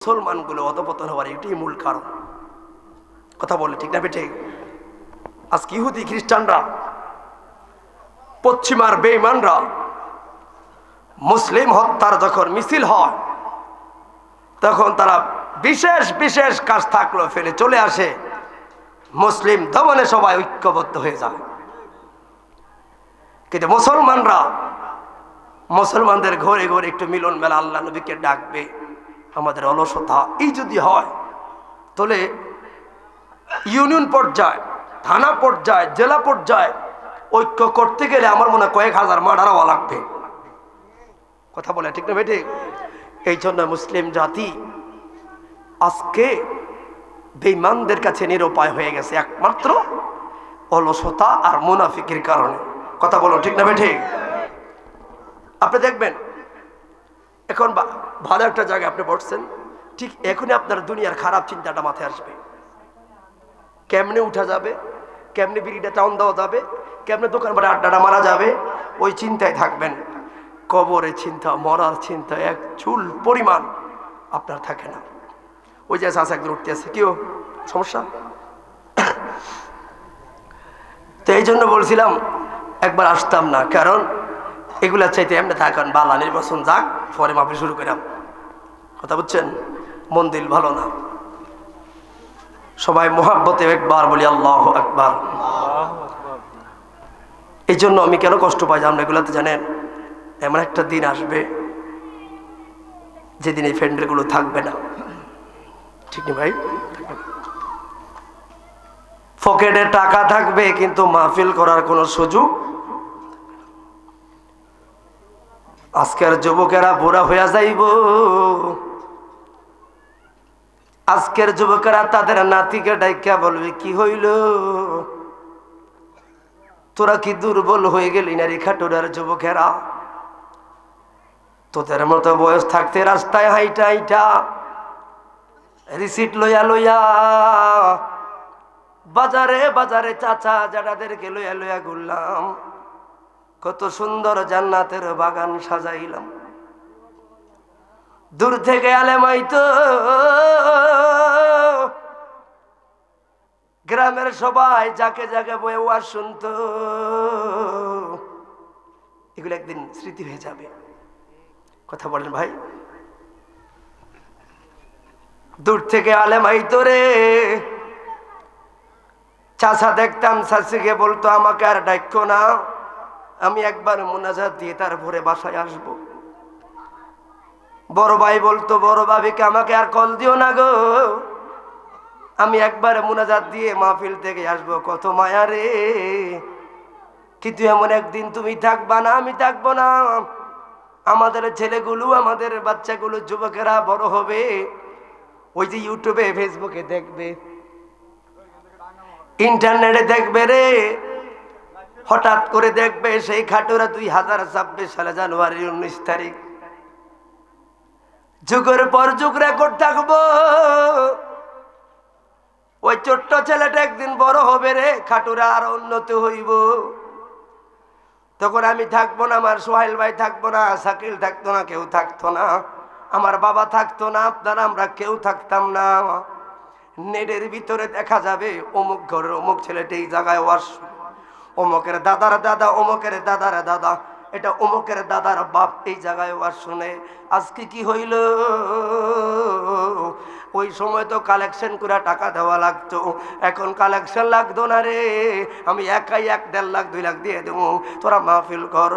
মুসলমানগুলো অধপতন হওয়ার এটাই মূল কারণ। কথা বলে ঠিক না বেঠে? আজকে ইহুদি খ্রিস্টানরা, পশ্চিমার বেঈমানরা মুসলিম হত্যার যখন মিছিল হয় তখন তারা বিশেষ বিশেষ কাজ থাকলো ফেলে চলে আসে, মুসলিম দমনে সবাই ঐক্যবদ্ধ হয়ে যায়। কিন্তু মুসলমানদের ঘরে ঘরে একটু মিলন মেলা, আল্লাহ নবীকে ডাকবে, আমাদের অলসতা এই যদি হয় তাহলে ইউনিয়ন পর্যায়ে, থানা পর্যায়ে, জেলা পর্যায়ে ঐক্য করতে গেলে আমার মনে হয় কয়েক হাজার মার্ডার হওয়া লাগবে। কথা বলে ঠিক না বেটে? এই জন্য মুসলিম জাতি আজকে বেঈমানদের কাছে নিরুপায় হয়ে গেছে একমাত্র অলসতা আর মুনাফিকের কারণে। কথা বলো ঠিক না বেটে? আপনি দেখবেন এখন ভালো একটা জায়গায় আপনি বসছেন, ঠিক এখনই আপনার দুনিয়ার খারাপ চিন্তাটা মাথায় আসবে। কেমনে উঠা যাবে, কেমনে বিড়িটা টাউন দেওয়া যাবে, কেমনে দোকান বাড়ি আড্ডাটা মারা যাবে, ওই চিন্তায় থাকবেন। কবরের চিন্তা, মরার চিন্তা এক চুল পরিমাণ আপনার থাকে না। ওই যে চাষা একদিন উঠতে আছে, কেউ সমস্যা। তো এই জন্য বলছিলাম একবার আসতাম না, কারণ এগুলা চাইতে এমনি থাকেন বালা, নির্বাচন যাক পরে মাপে শুরু করাম। কথা বুঝছেন? মন্দির ভালো না। সবাই মোহাব্বতে একবার বলি আল্লাহু আকবার। এই জন্য আমি কেন কষ্ট পাই জানেন? এগুলাতে জানেন এমন একটা দিন আসবে যেদিন এই ফ্রেন্ডগুলো থাকবে না। ঠিক না ভাই? পকেটে টাকা থাকবে কিন্তু মাহফিল করার কোনো সুযোগ। আজকের যুবকেরা বুড়া হইয়া যাইব, আজকের যুবকেরা তাদের নাতিকে ডাইকা বলবে, কি হইল তোরা কি দুর্বল হয়ে গেলি না রে খাটুরার যুবকেরা? তোদের মতো বয়স থাকতে রাস্তায় হাইটা হাইটা রিসিট লইয়া লইয়া বাজারে বাজারে চাচা জাডাদেরকে লইয়া লইয়া ঘুরলাম, কত সুন্দর জান্নাতের বাগান সাজাইলাম। দূর থেকে আলেমাইতো, গ্রামের সবাই যাকে যাকে বয়ে ওয়াজ শুনতো, এগুলো একদিন স্মৃতি হয়ে যাবে। কথা বলেন ভাই? দূর থেকে আলেমাইতো রে, চাচা দেখতাম চাচিকে বলতো আমাকে আর ডাক্য না, আমি একবার মুনাজাত দিয়ে তারপরে বাসায় আসব। বড় ভাই বলতো বড় ভাবিকে আমাকে আর কল দিও না গো, আমি একবার মুনাজাত দিয়ে মাহফিল থেকে আসবো, কত মায়া রে। কিন্তু এমন একদিন তুমি থাকবা না, আমি থাকবো না, আমাদের ছেলেগুলো, আমাদের বাচ্চাগুলো, যুবকেরা বড় হবে, ওই যে ইউটিউবে ফেসবুকে দেখবে, ইন্টারনেটে দেখবে রে, হঠাৎ করে দেখবে সেই খাটুরা 2026 সালে জানুয়ারি 19 তারিখ যুগের পর যুগ রেকর্ড থাকবো। ওই ছোট্ট ছেলেটা একদিন বড় হবে রে, খাটুরা আর উন্নত হইব। তখন আমি থাকবো না, আমার সোহাইল ভাই থাকবো না, শাকিল থাকতো না, কেউ থাকতো না, আমার বাবা থাকতো না, আপনারা আমরা কেউ থাকতাম না। নেটের ভিতরে দেখা যাবে অমুক ঘরের অমুক ছেলেটা এই জায়গায় ওয়াজ, অমুকের দাদার দাদা, অমুকের দাদার দাদা, এটা অমুকের দাদার বাপ এই জায়গায় ওয়াজ শুনে। আজকে কি হইল? ওই সময় তো কালেকশন করে টাকা দেওয়া লাগতো, এখন কালেকশন লাগতো না রে, আমি একাই 1-1.5 লাখ 2 লাখ দিয়ে দেবো, তোরা মাহফিল কর।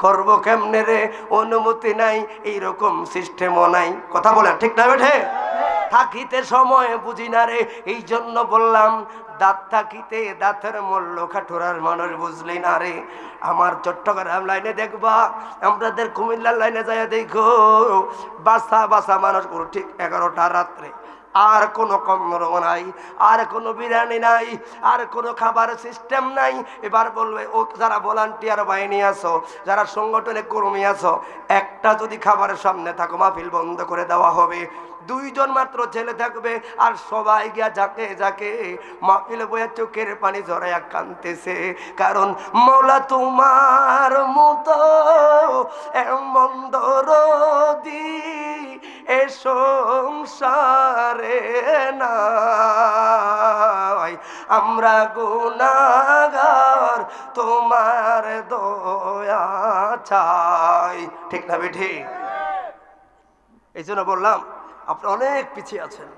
করবো কেমনে রে? অনুমতি নাই, এইরকম সিস্টেমও নাই। কথা বলেন ঠিক না বেঠে? থাকিতে সময় বুঝি না রে, এই জন্য বললাম দাঁত থাকিতে দাঁতের মূল্য খাটুরার মানুষ বুঝলি না রে। আমার চট্টগ্রাম লাইনে দেখবা, আমাদের কুমিল্লার লাইনে যায় দেখো, বাসা বাসা মানুষগুলো ঠিক 11টা রাত্রে আর কোনো কমরো নাই, আর কোনো বিরিয়ানি নাই, আর কোনো খাবার সিস্টেম নাই। এবার বলবে ও যারা ভলান্টিয়ার বাহিনী আছো, যারা সংগঠনে কর্মী আছো, একটা যদি খাবারের সামনে থাকো মাহফিল বন্ধ করে দেওয়া হবে। 2 জন মাত্র ছেলে থাকবে, আর সবাই গিয়া যাকে যাকে মাহফিলে বইয়া চোখের পানি ঝরাইয়া কাঁদতেছে। কারণ মওলা তোমার মতো এমন দরদি এ সংসারে নাই, আমরা গুনাহগার তোমার দয়া চাই। ঠিক না বেঠি? এই জন্য বললাম আপনারা অনেক পিছিয়ে আছেন,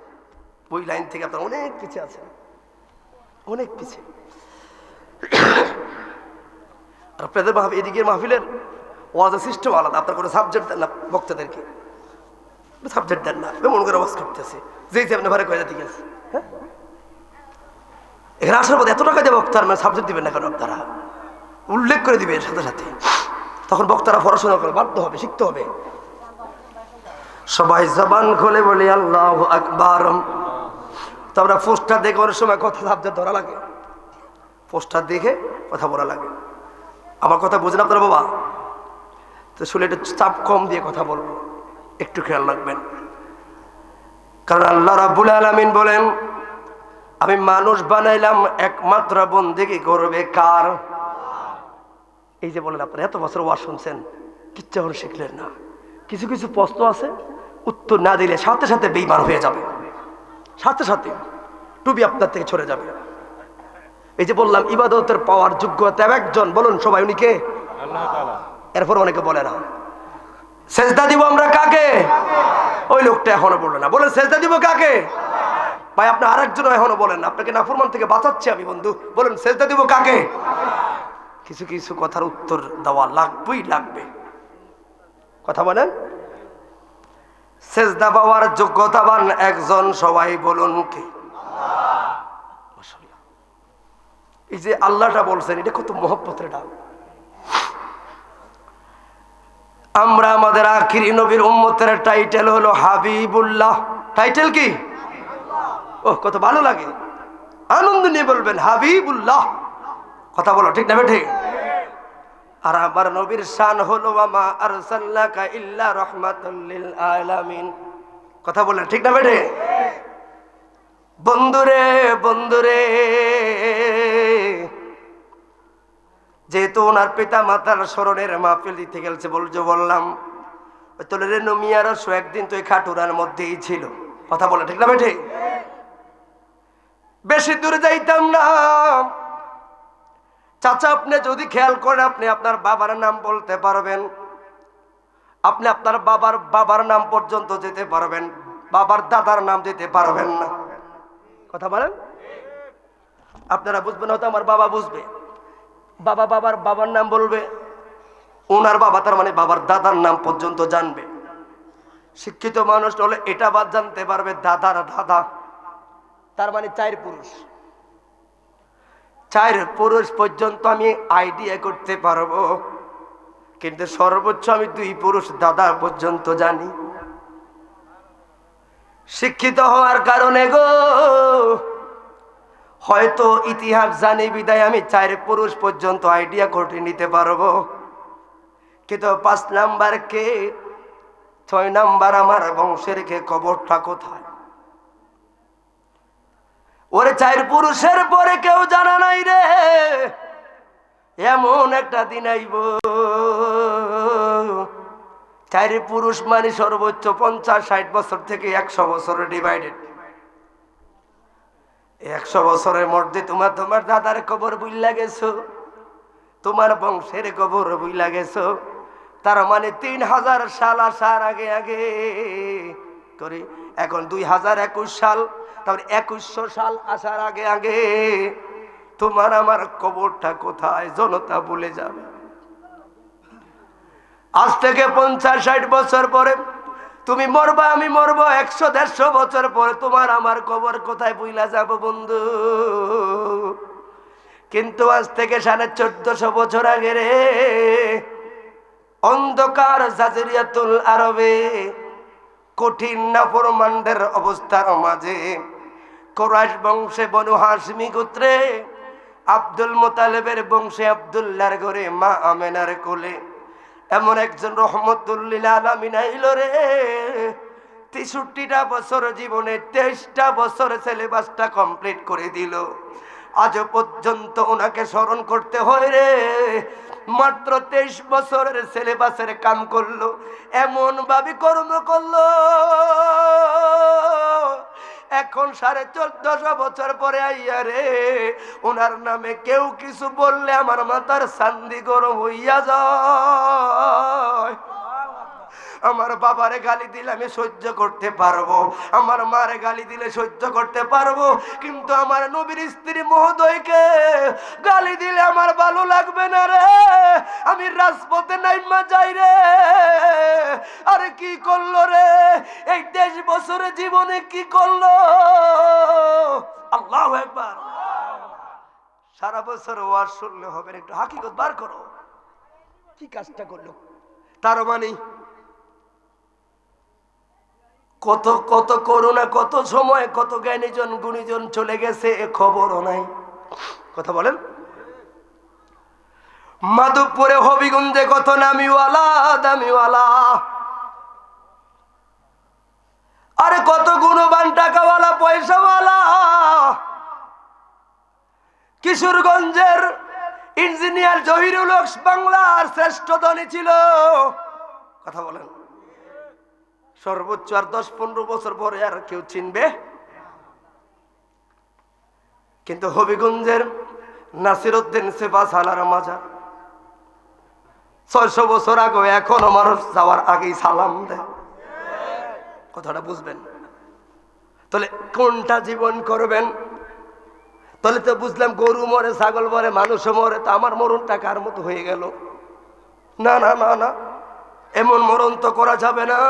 ওই লাইন থেকে আপনারা অনেক পিছিয়ে আছেন, অনেক পিছিয়ে। আর আপনাদের এদিকের মাহফিলের ওয়াজের সিস্টেম আলাদা, আপনার কোনো সাবজেক্ট দেন না বক্তাদেরকে, সাবজেক্ট দেন না, মনে করে ওয়াজ করতেছে যেই যে আপনি ভাড়া করে ঠিক আছে। হ্যাঁ, এখানে আসার পর এত টাকা দিয়ে বক্তার মানে সাবজেক্ট দিবেন না কেন? আপনারা উল্লেখ করে দিবে এর সাথে সাথে, তখন বক্তারা পড়াশোনা করে বাধ্য হবে, শিখতে হবে। সবাই জবান খুলে বলি আল্লাহু আকবার। তো আমরা পোস্টার দেখে অনেক সময় কথা সাবজেক্ট ধরা লাগে, পোস্টার দেখে কথা বলা লাগে। আমার কথা বুঝেন আপনারা বাবা? তো শুনে একটু চাপ কম দিয়ে কথা বলবো, একটু খেয়াল রাখবেন। কারণ আল্লাহ রাব্বুল আলামিন বলেন, আমি মানুষ বানাইলাম একমাত্র বন্দেগী করবে কার? এই যে বলেন আপনারা এত বছর ওয়াজ শুনছেন, কিচ্ছু এখন শিখলেন না। কিছু কিছু প্রশ্ন আছে উত্তর না দিলে সাথে সাথে বেঈমান হয়ে যাবে, সাথে সাথে টুপি আপনার থেকে ছড়ে যাবে। এই যে বললাম ইবাদতের পাওয়ার যোগ্যতা একজন, বলুন সবাই, উনি কে? আল্লাহ তাআলা। এরপর অনেকে বলে না সেজদা দিব আমরা কাকে? ওই লোকটা এখনো বললো না, বলেন সেজদা দিব কাকে? ভাই আপনি আরেকজন এখনো বলেন না, আপনাকে নাফরমান থেকে বাঁচাচ্ছি আমি বন্ধু, বলেন সেজদা দিব কাকে? কিছু কিছু কথার উত্তর দেওয়া লাগবেই লাগবে, কথা বলেন। সেজদা পাওয়ার যোগ্যতাবান একজন, সবাই বলুন কে? মাশাআল্লাহ। এই যে আল্লাহটা বলছেন, এটা কত মহব্বতের ডাক। আমরা আমাদের আখিরি নবীর উম্মতের টাইটেল হলো হাবিবুল্লাহ। টাইটেল কি? ও কত ভালো লাগে, আনন্দ নিয়ে বলবেন হাবিবুল্লাহ, কথা বলো ঠিক না ঠিক? আর আমার নবীর শান হলো ওয়ামা আরসালনাকা ইল্লা রাহমাতাল লিল আলামিন, কথা বলেন ঠিক না বেঠে? বন্ধুরে বন্ধুরে, যেহেতু ওনার পিতা মাতার স্মরণের মাহফিল দিতে গেছে বললাম, ওই তোলের নমিয়ার একদিন তো এই খাটুরার মধ্যেই ছিল, কথা বলে ঠিক না বেঠে? বেশি দূরে যাইতাম না। চাচা আপনি যদি খেয়াল করেন, আপনি আপনার বাবার নাম বলতে পারবেন, আপনি আপনার বাবার নাম পর্যন্ত যেতে পারবেন, বাবার দাদার নাম যেতে পারবেন না, কথা বলেন। আপনারা বুঝবেন, হয়তো আমার বাবা বুঝবে, বাবার নাম বলবে, ওনার বাবা তার মানে বাবার দাদার নাম পর্যন্ত জানবে। শিক্ষিত মানুষ হলে এটা বাদ জানতে পারবে দাদার দাদা, তার মানে 4 পুরুষ, 4 পুরুষ পর্যন্ত আমি আইডিয়া করতে পারবো, কিন্তু সর্বোচ্চ আমি 2 পুরুষ দাদা পর্যন্ত জানি। শিক্ষিত হওয়ার কারণে গো হয়তো ইতিহাস জানি বিদায় আমি 4 পুরুষ পর্যন্ত আইডিয়া করে নিতে পারবো, কিন্তু 5 নাম্বার কে, 6 নাম্বার আমার বংশের কে, কবরটা কোথায়? ওরে 4 পুরুষের পরে কেউ জানা নাই রে, এমন একটা দিন আইব 4 পুরুষ মানে সর্বোচ্চ 50-60 বছর থেকে 100 বছরে ডিভাইডেড। 100 বছরের মধ্যে তোমার দাদার কবর বুইলা গেছো, তোমার বংশের কবর বুইলা গেছো, তার মানে 3000 সাল আসার আগে আগে করে, এখন 2021 সাল, তারপরে 2100 সাল আসার আগে আগে তোমার আমার কবরটা কোথায় জনতা ভুলে যাবে। আজ থেকে 50-60 বছর পরে তুমি মরবা, আমি মরবো, 100-150 বছর পরে তোমার আমার কবর কোথায় ভুইলা যাব বন্ধু। কিন্তু আজ থেকে 1450 বছর আগে রে, অন্ধকার জাজিরিয়াতুল আরবে কঠিন নাফরমানদের অবস্থার মাঝে কুরাইশ বংশে বনু হাশমি গোত্রে আব্দুল মুতালিবের বংশে আব্দুল্লাহর ঘরে মা আমেনার কোলে এমন একজন রহমতুল লিল আলামিন আইল রে। ৬৩টা বছর জীবনে ২৩টা বছর সিলেবাসটা কমপ্লিট করে দিল। আজ পর্যন্ত ওনাকে স্মরণ করতে হয় রে। মাত্র ২৩ বছরের সিলেবাসের কাম করলো, এমন ভাবে কর্ম করলো, এখন ১৪৫০ বছর পরে আইয়া রে ওনার নামে কেউ কিছু বললে আমার মাথার চান্দি গরম হইয়া যায়। আমার বাবারে গালি দিলে আমি সহ্য করতে পারবো, আমার মারে গালি দিলে সহ্য করতে পারবো, কিন্তু আমার নবীর স্ত্রী মহোদয়কে গালি দিলে আমার ভালো লাগবে না রে। আমি রাজপথে নাইমা যাই রে। আরে কি করলো রে এই ২৩ বছরের জীবনে, কি করলো? আল্লাহু আকবার। সারা বছর ওয়াজ শুনলে হবে না, একটু হাকিকত বার করো। কি কাজটা করলো? তার মানে কত কত করোনা, কত সময়, কত জ্ঞানীজন গুণীজন চলে গেছে, এ খবরও নাই। কথা বলেন। মাধবপুরে হবিগঞ্জে কত নামিওয়ালা দামিওয়ালা, আরে কত গুণবান টাকাওয়ালা পয়সাওয়ালা। কিশোরগঞ্জের ইঞ্জিনিয়ার জহিরুল হক বাংলার শ্রেষ্ঠ ধনী ছিল। কথা বলেন। সর্বোচ্চ আর ১০-১৫ বছর পরে আর কেউ চিনবে। কিন্তু হবিগঞ্জের নাসির উদ্দিন সেফা সালার মাজার ৬০০ বছর আগে এখনো মানুষ যাওয়ার আগেই সালাম দেয়। কথাটা বুঝবেন। তাহলে কোনটা জীবন করবেন? তাহলে তো বুঝলাম গরু মরে, ছাগল মরে, মানুষও মরে, তো আমার মরণটা কার মতো হয়ে গেল? না না না না, এমন মরণ তো করা যাবে না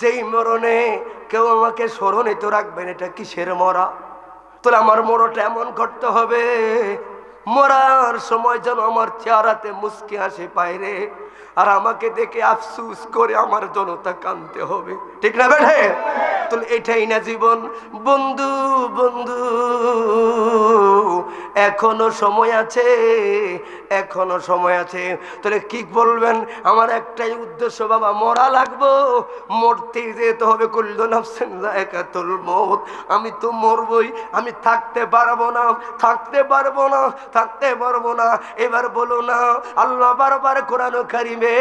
যেই মরণে কেউ আমাকে স্মরণিত রাখবেন। এটা কিসের মরা? তাহলে আমার মরণটা এমন করতে হবে, মরার সময় যেন আমার চেহারাতে মুস্কি হাসি পায় রে, আর আমাকে দেখে আফসুস করে আমার জনতা কাঁদতে হবে। ঠিক না বেঠে? তাহলে এটাই না জীবন। বন্ধু বন্ধু, এখনো সময় আছে, এখনো সময় আছে। তাহলে কি বলবেন? আমার একটাই উদ্দেশ্য বাবা, মরা লাগবো, মরতেই যেতে হবে। কুল্লু নাফসিন যায়কাতুল মউত। আমি তো মরবই, আমি থাকতে পারবো না, থাকতে পারবো না, থাকতে পারবো না। এবার বলো না, আল্লাহ বারবার কোরআন কারিমে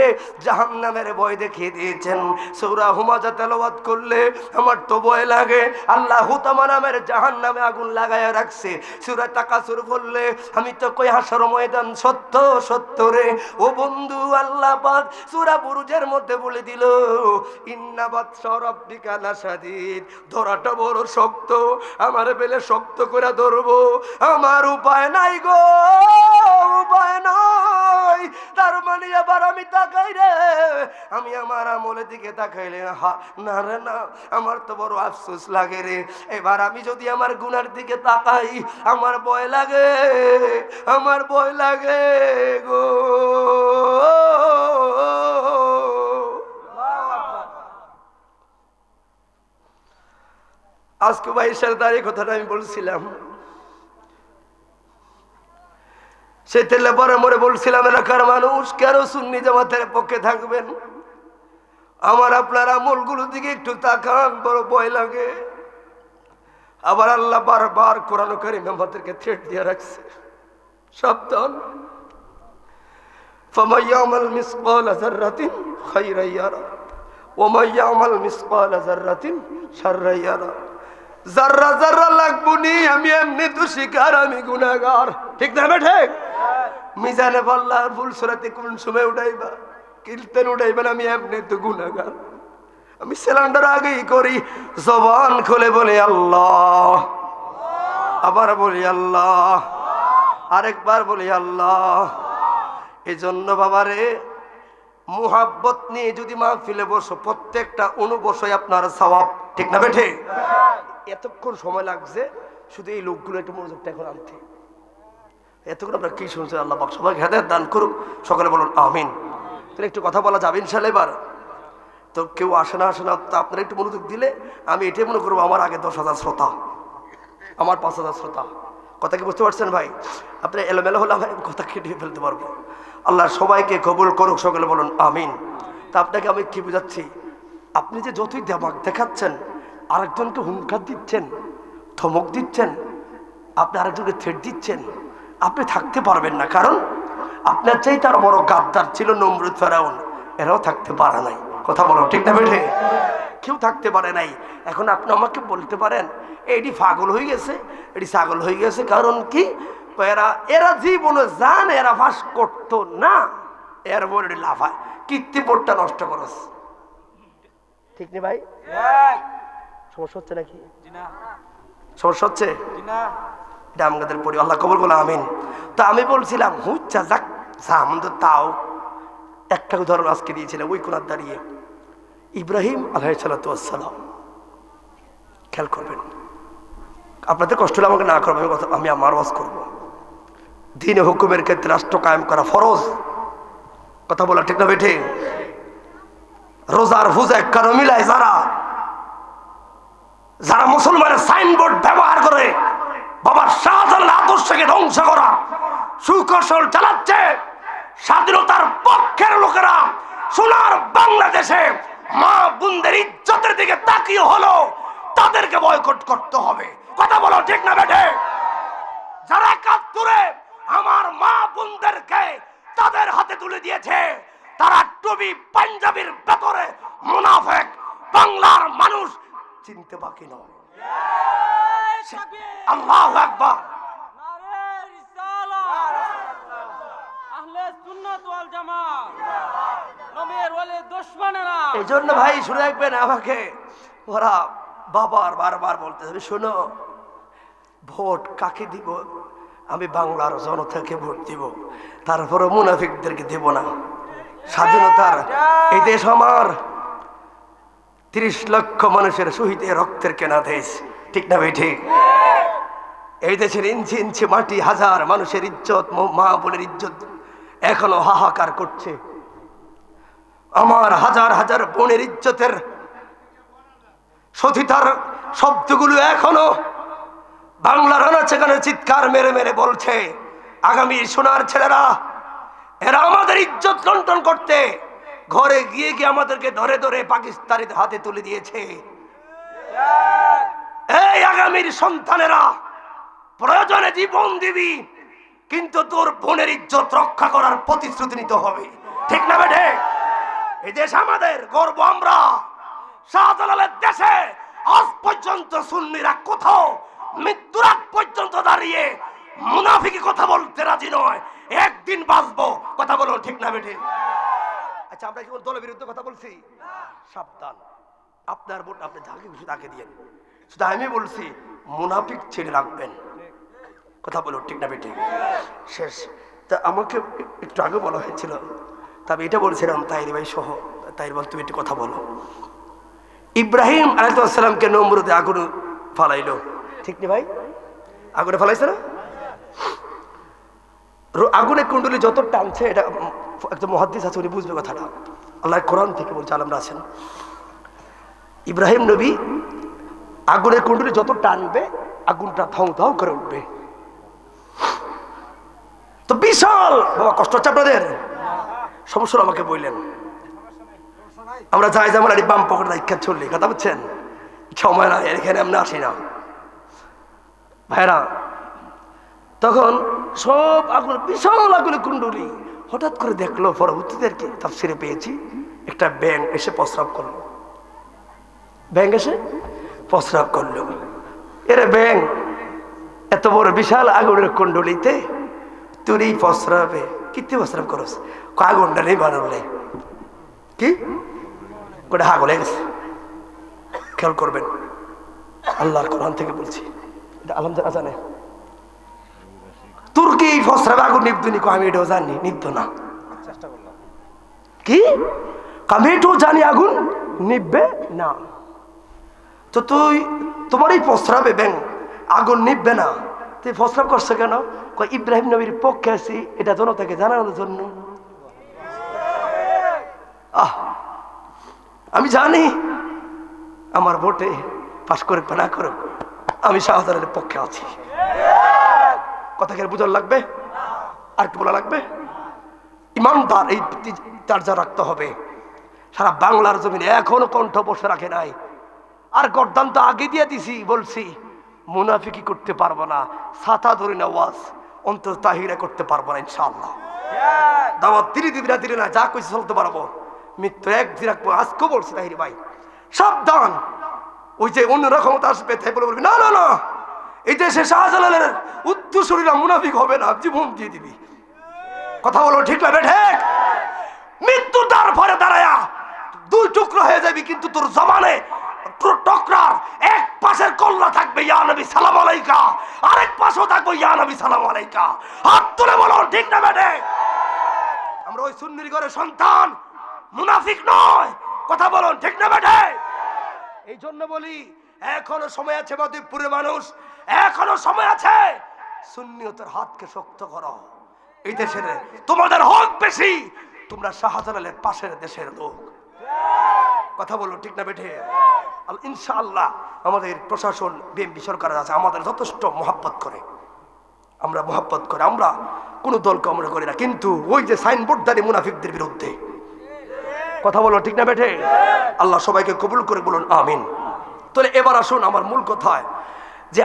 জাহান্নামের ভয় দেখিয়ে দিয়েছেন। সূরা হুমাজা তেলাওয়াত করলে আমার তো ভয় লাগে। আল্লাহ হুতামা নামের জাহান্নামে আগুন লাগায়া রাখছে। সূরা তাকাসুর বললে আমি তো কই হাসর ময়দান সত্য সত্য রে। ও বন্ধু, আল্লাহ পাক সূরা বুরুজের মধ্যে বলে দিল, ইন্না বাতশা রাব্বিকা লাশাদীদ। ধরাটা বড় শক্ত, আমার বেলে শক্ত করে ধরবো, আমার উপায় নাই গো, উপায় নাই। তার মানে এবার আমি তাকাই রে, আমি আমার আমলের দিকে তাকাইলে না রে না, আমার তো বড় আফসোস লাগে রে। এবার আমি যদি আমার গুনার দিকে তাকাই, আমার ভয় লাগে, আমার ভয় লাগে গো। আজকে ২২ তারিখ কথাটা আমি বলছিলাম, সে তেলে পরে মরে বলছিলাম এলাকার মানুষ কেন সুন্নি জামাতের পক্ষে থাকবেন? আমার আপনার আমলগুলোর দিকে একটু তাকান, বড় ভয় লাগে। আবার আল্লাহ বারবার কোরআন কারীমে আমাদেরকে থ্রেট দিয়ে রাখছে, সাবধান। ফামান ইয়ামাল মিসকাল যাররাতিন খায়রান ইয়ারা ওয়া মান ইয়ামাল মিসকাল যাররাতিন শাররান ইয়ারা। যাররা যাররা লাগবনি, আমি এমনি তো শিকার, আমি গুনাহগার। ঠিক না বেঠে? মিজানে আল্লাহর ফুল সূরাতে কোন সময় উঠাইবা, কীর্তন উঠাইবেন, আমি এমনি তো গুনাহগার। আমি সিলিন্ডার আগেই করি, জবান খুলে বলি আল্লাহ, আবার বলি আল্লাহ, আরেকবার বলি আল্লাহ। এই জন্য বাবারে, মুহাব্বত নিয়ে যদি মাহফিলে বসো, প্রত্যেকটা অনুবসয় আপনার সওয়াব। ঠিক না বেঠে? এতক্ষণ সময় লাগছে শুধু এই লোকগুলো একটু মনোযোগটা এখন আনতে। এতক্ষণ আপনারা কি শুনছেন? আল্লাহ পাক সবাইকে হেদায়েত দান করুক। সকলে বলুন আমিন। তাহলে একটু কথা বলা যাবে ইনশাআল্লাহ। এবার তো কেউ আসে না তো আপনারা একটু মনোযোগ দিলে আমি এটাই মনে করবো আমার আগে 10,000 শ্রোতা, আমার 5,000 শ্রোতা। কথা কি বুঝতে পারছেন ভাই? আপনি এলোমেলো হলে আমি কথা কেটে ফেলতে পারবো। আল্লাহ সবাইকে কবুল করুক, সকলে বলুন আমিন। তা আপনাকে আমি কি বুঝাচ্ছি, আপনি যে যতই দেমাগ দেখাচ্ছেন, আরেকজনকে হুঙ্কার দিচ্ছেন, ধমক দিচ্ছেন, আপনি আরেকজনকে থ্রেট দিচ্ছেন, আপনি থাকতে পারবেন না। কারণ আপনার চাই তার বড় গাদ্দার ছিল নমরুদ, ফেরাউন, এরাও থাকতে পারে নাই। কথা বলো ঠিক না বেঠে? কেউ থাকতে পারে নাই। এখন আপনি আমাকে বলতে পারেন এটি পাগল হয়ে গেছে, এটি ছাগল হয়ে গেছে। কারণ কি, এরা জীবনে জান এরা ফাঁস করতো না, এর বলে লাফায় কীর্তিপটটা নষ্ট করস। ঠিক নেই ভাই? সমস্যা হচ্ছে নাকি? সমস্যা হচ্ছে? এটা আমাদের পড়ি, আল্লাহ কবুল করলো আমিন। তো আমি বলছিলাম হুচ্ছা যাক আমাদের তাও একটা উদাহরণ আজকে দিয়েছিলাম ওই কোনার দাঁড়িয়ে, ইব্রাহিম আলাইহিসসালাম। খেয়াল করবেন, আপনাদের কষ্ট হলে আমাকে না করবেন, আমি আমার ওয়াজ করবো। দ্বীন হুকুমের ক্ষেত্রে রাষ্ট্র কায়েম করা ফরজ। কথা বলা ঠিক না বেঠে? রোজার ফুজা কারো মিলায় যারা মুসলমানের সাইনবোর্ড ব্যবহার করে বাবার শাহজালাল আদর্শকে ধ্বংস করা সুকৌশল চালাচ্ছে, স্বাধীনতার পক্ষের লোকেরা সোনার বাংলাদেশে মা বোনদের ইজ্জতের দিকে তাকিয়ে হলো, তাদেরকে বয়কট করতে হবে। কথা বলো ঠিক না বেঠে? যারা ৭১ আমার মা বোনদেরকে তাদের হাতে তুলে দিয়েছে, তারা টুপি পাঞ্জাবির ভেতরে মুনাফেক, বাংলার মানুষ চিনতে বাকি নয়। আল্লাহু আকবার। এই জন্য ভাই শুনে রাখবেন, আমাকে ওরা বাবার বারবার বলতে হবে, শোনো ভোট কাকে দিব, আমি বাংলার জনতাকে ভোট দিব, তারপরে মুনাফিকদেরকে দেব না। স্বাধীনতার এই দেশ আমার ৩০ লক্ষ মানুষের শহীদের রক্তের কেনা দেশ। ঠিক না ভাই? ঠিক। এই দেশের ইঞ্চি ইঞ্চি মাটি, হাজার মানুষের ইজ্জত, মা বোনের ইজ্জত এখনো হাহাকার করছে। আমার হাজার হাজার বোনের ইজ্জতের সতীতার শব্দগুলো এখনো বাংলার আনাচে চিৎকার মেরে মেরে বলছে, আগামী সোনার ছেলেরা এরা আমাদের ইজ্জত লুণ্ঠন করতে ঘরে গিয়ে গিয়ে আমাদেরকে ধরে ধরে পাকিস্তানিদের হাতে তুলে দিয়েছে। এই আগামীর সন্তানেরা প্রয়োজনে জীবন দিবি, কিন্তু তোর বোনের ইজ্জত রক্ষা করার প্রতিশ্রুতি নিতে হবে। ঠিক না বেঠে? এই দেশ আমাদের, গর্ব আমরা। শাহজালালের দেশে আজ পর্যন্ত সুন্নিরা কোথাও মৃত্যুর আগ পর্যন্ত দাঁড়িয়ে মুনাফিকি কথা বলতে রাজি নয়। একদিন বাঁচবো। কথা বলো ঠিক না বেঠে? আচ্ছা, আমরা কি দলের বিরুদ্ধে কথা বলছি? সাবধান, আপনার ভোট আপনি যাকে খুশি তাকে দিয়ে। শুধু আমি বলছি মুনাফিক ছেড়ে রাখবেন। কথা বলো ঠিক না বেঠে? শেষ। তা আমাকে একটু আগে বলা হয়েছিল, তবে এটা বলছিলাম তাইর ভাই সহ, তাইর বল তুমি একটু কথা বলো। ইব্রাহিম আলাইহিস সালামকে নমরুদে আগুন ফালাইলো, ঠিক নি ভাই? আগুনে ফালাইছে না? আগুনের কুণ্ডলি যত টানছে, এটা একজন মুহাদ্দিস আছে, উনি বুঝবে কথাটা। আল্লাহ কোরআন থেকে বলছে, আলমরা আছেন, ইব্রাহিম নবী আগুনের কুণ্ডলি যত টানবে আগুনটা থাও থাও করে উঠবে। তো বিশাল বাবা কষ্ট হচ্ছে আপনাদের, সমস্যা আমাকে বললেন। আমরা যাই যেমন বাম পকেট রাখা চললি, কথা বুঝছেন? সময় না, এখানে আমরা আসি না ভাইরা। তখন সব আগুন, বিশাল আগুনের কুণ্ডলি। হঠাৎ করে দেখলো পরবর্তীদের কি তাফসিরে পেয়েছি, একটা ব্যাঙ এসে প্রস্রাব করলো। ব্যাঙ এসে প্রস্রাব করলো। এরে ব্যাঙ, এত বড় বিশাল আগুনের কুণ্ডলিতে তুই প্রস্রাবে কিতে প্রস্রাব করস? আগুনটা নেই বানালে কি গোটা হাগ হয়ে গেছে। খেয়াল করবেন, আল্লাহর কোরআন থেকে বলছি, এটা আলম যারা জানে। তুর্কি ফসরাবে আগুন নিবদুনি, আমি এটাও জানি নিবদ না। কি আমি এটাও জানি আগুন নিববে না। তো তুই তোমার এই প্রস্রাবে ব্যাং আগুন নিববে না, তুই প্রস্রাব করছো কেন? ইব্রাহিম নবীর পক্ষে আছি, এটা জনতাকে জানানোর জন্য। আমি জানি আমার ভোটে পাশ করে না করুক, আমি শাহজালালের পক্ষে আছি। কথা কি বুঝার লাগবে? আর কি বলা লাগবে? ইমানদার এই চার্জা রাখতে হবে। সারা বাংলার জমিনে এখনো কণ্ঠ বসে রাখে নাই। আর গর্দান তো আগে দিয়ে দিছি, বলছি মুনাফিকি করতে পারবো না, ছাতা ধরে না ওয়াজ অন্তত তাহিরা করতে পারবো না ইনশাআল্লাহ। দাওয়াত দিলি দিবি না দিলি না, যা কইছে চলতে পারবো। মৃত্যু একদিন রাখবো। আজকেও বলছি তাহিরি ভাই সাবধান, ওই যে অন্যরকম আসবে তাই বলে বলবি না না না, এই দেশে শাহজালালের উত্তরসূরিরা মুনাফিক হবে না, জীবন দিয়ে দিবি। কথা বলো ঠিক না ঠিক? মৃত্যু তার পরে দাঁড়ায়া দুই টুকরো হয়ে যাবি, কিন্তু তোর জমানে টকরার এক পাশের কল্লা থাকবে ইয়া নবী সালাম আলাইকা, আরেক পাশেও থাকবে ইয়া নবী সালাম আলাইকা। হাত তুলে বলো ঠিক না বেটে? আমরা ওই সুন্নির ঘরের সন্তান, মুনাফিক নয়। কথা বলো ঠিক না বেটে? এই জন্য বলি এখনো সময় আছে, মাধবপুরের মানুষ এখনো সময় আছে, সুন্নিয়তের হাতকে শক্ত করো। এই দেশের তোমাদের হক বেশি, তোমরা শাহজালালের পাশের দেশের লোক। কথা বলো ঠিক না বেঠে? ইনশাআল্লাহ আমাদের প্রশাসন বিএনপি সরকার আছে, আমাদের যথেষ্ট মহাব্বত করে, আমরা মহাব্বত করে, আমরা কোনো দলকে আমরা করি না, কিন্তু ওই যে সাইনবোর্ডদারি মুনাফিকদের বিরুদ্ধে। কথা বলো ঠিক না বেঠে? আল্লাহ সবাইকে কবুল করে বলুন আমিন। তাহলে এবার আসুন আমার মূল কথায়, যে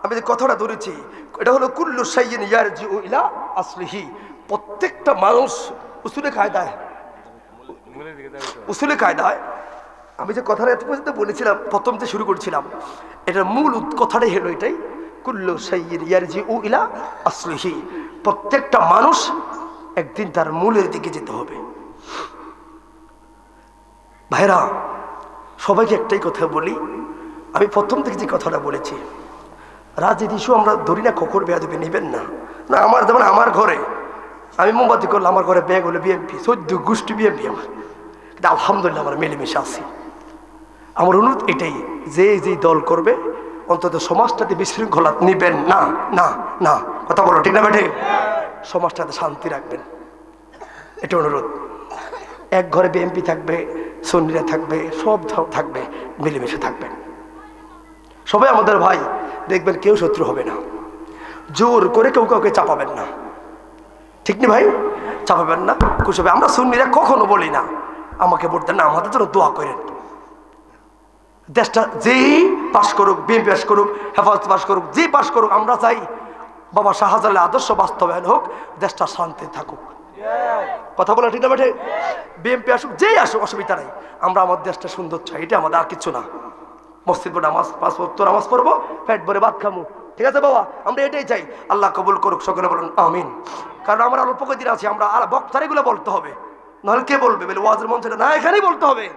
আমি যে কথাটা ধরেছি এটা হলো কুল্লু শাইইন ইয়ারজিউ ইলা আসলিহি। প্রত্যেকটা মানুষ উসুলে কায়দায় আমি যে কথাটা এত পর্যন্ত বলেছিলাম, প্রথম যে শুরু করেছিলাম, এটার মূল কথাটাই হলো এটাই, কুল্লু শাইইন ইয়ারজিউ ইলা আসলিহি। প্রত্যেকটা মানুষ একদিন তার মূলের দিকে যেতে হবে। ভাইরা সবাইকে একটাই কথা বলি, আমি প্রথম থেকে যে কথাটা বলেছি, রাজনীতি ইস্যু আমরা ধরি না, খবর বেয়াদবি নেবেন না। না আমার যেমন আমার ঘরে আমি মোমবাতি করলে আমার ঘরে ব্যাগ হলো বিএনপি, 14 গোষ্ঠী বিএনপি আমার, কিন্তু আলহামদুলিল্লাহ আমরা মিলেমিশে আছি। আমার অনুরোধ এটাই, যে যে দল করবে অন্তত সমাজটাতে বিশৃঙ্খলা নিবেন না। না না, কথা বলো ঠিক না বেঠে? সমাজটাতে শান্তি রাখবেন, এটা অনুরোধ। এক ঘরে বিএনপি থাকবে, সুন্নিরা থাকবে, সব থাকবে, মিলেমিশে থাকবেন। সবাই আমাদের ভাই, দেখবেন কেউ শত্রু হবে না। জোর করে কেউ কাউকে চাপাবেন না, ঠিক না ভাই? চাপাবেন না, খুশি হবে। আমরা সুন্নিরা কখনো বলি না আমাকে ভোট দেন না, আমাদের জন্য দোয়া করেন। দেশটা যেই পাশ করুক, বিএনপি পাশ করুক, হেফাজত পাশ করুক, যে পাশ করুক, আমরা চাই বাবা শাহজালালের আদর্শ বাস্তবায়ন হোক, দেশটা শান্তি থাকুক। কথা বলা ঠিক না বেঠে? বিএনপি আসুক, যেই আসুক, অসুবিধা নাই, আমরা আমার দেশটা সুন্দর চাই, এটা আমাদের আর কিছু না। মসজিদ নামাজ 5 ওয়াক্ত নামাজ পড়বো, পেট ভরে ভাত খামু, ঠিক আছে বাবা? আমরা এটাই চাই। আল্লাহ কবুল করুক, সকলে বলুন আমিন। কারণ আমরা অল্প কদিন আছি, আমরা আর বক্তারিগুলো বলতে হবে, নাহলে কে বলবে? বলে ওয়াজের মঞ্চটা না, এখানেই বলতে হবে।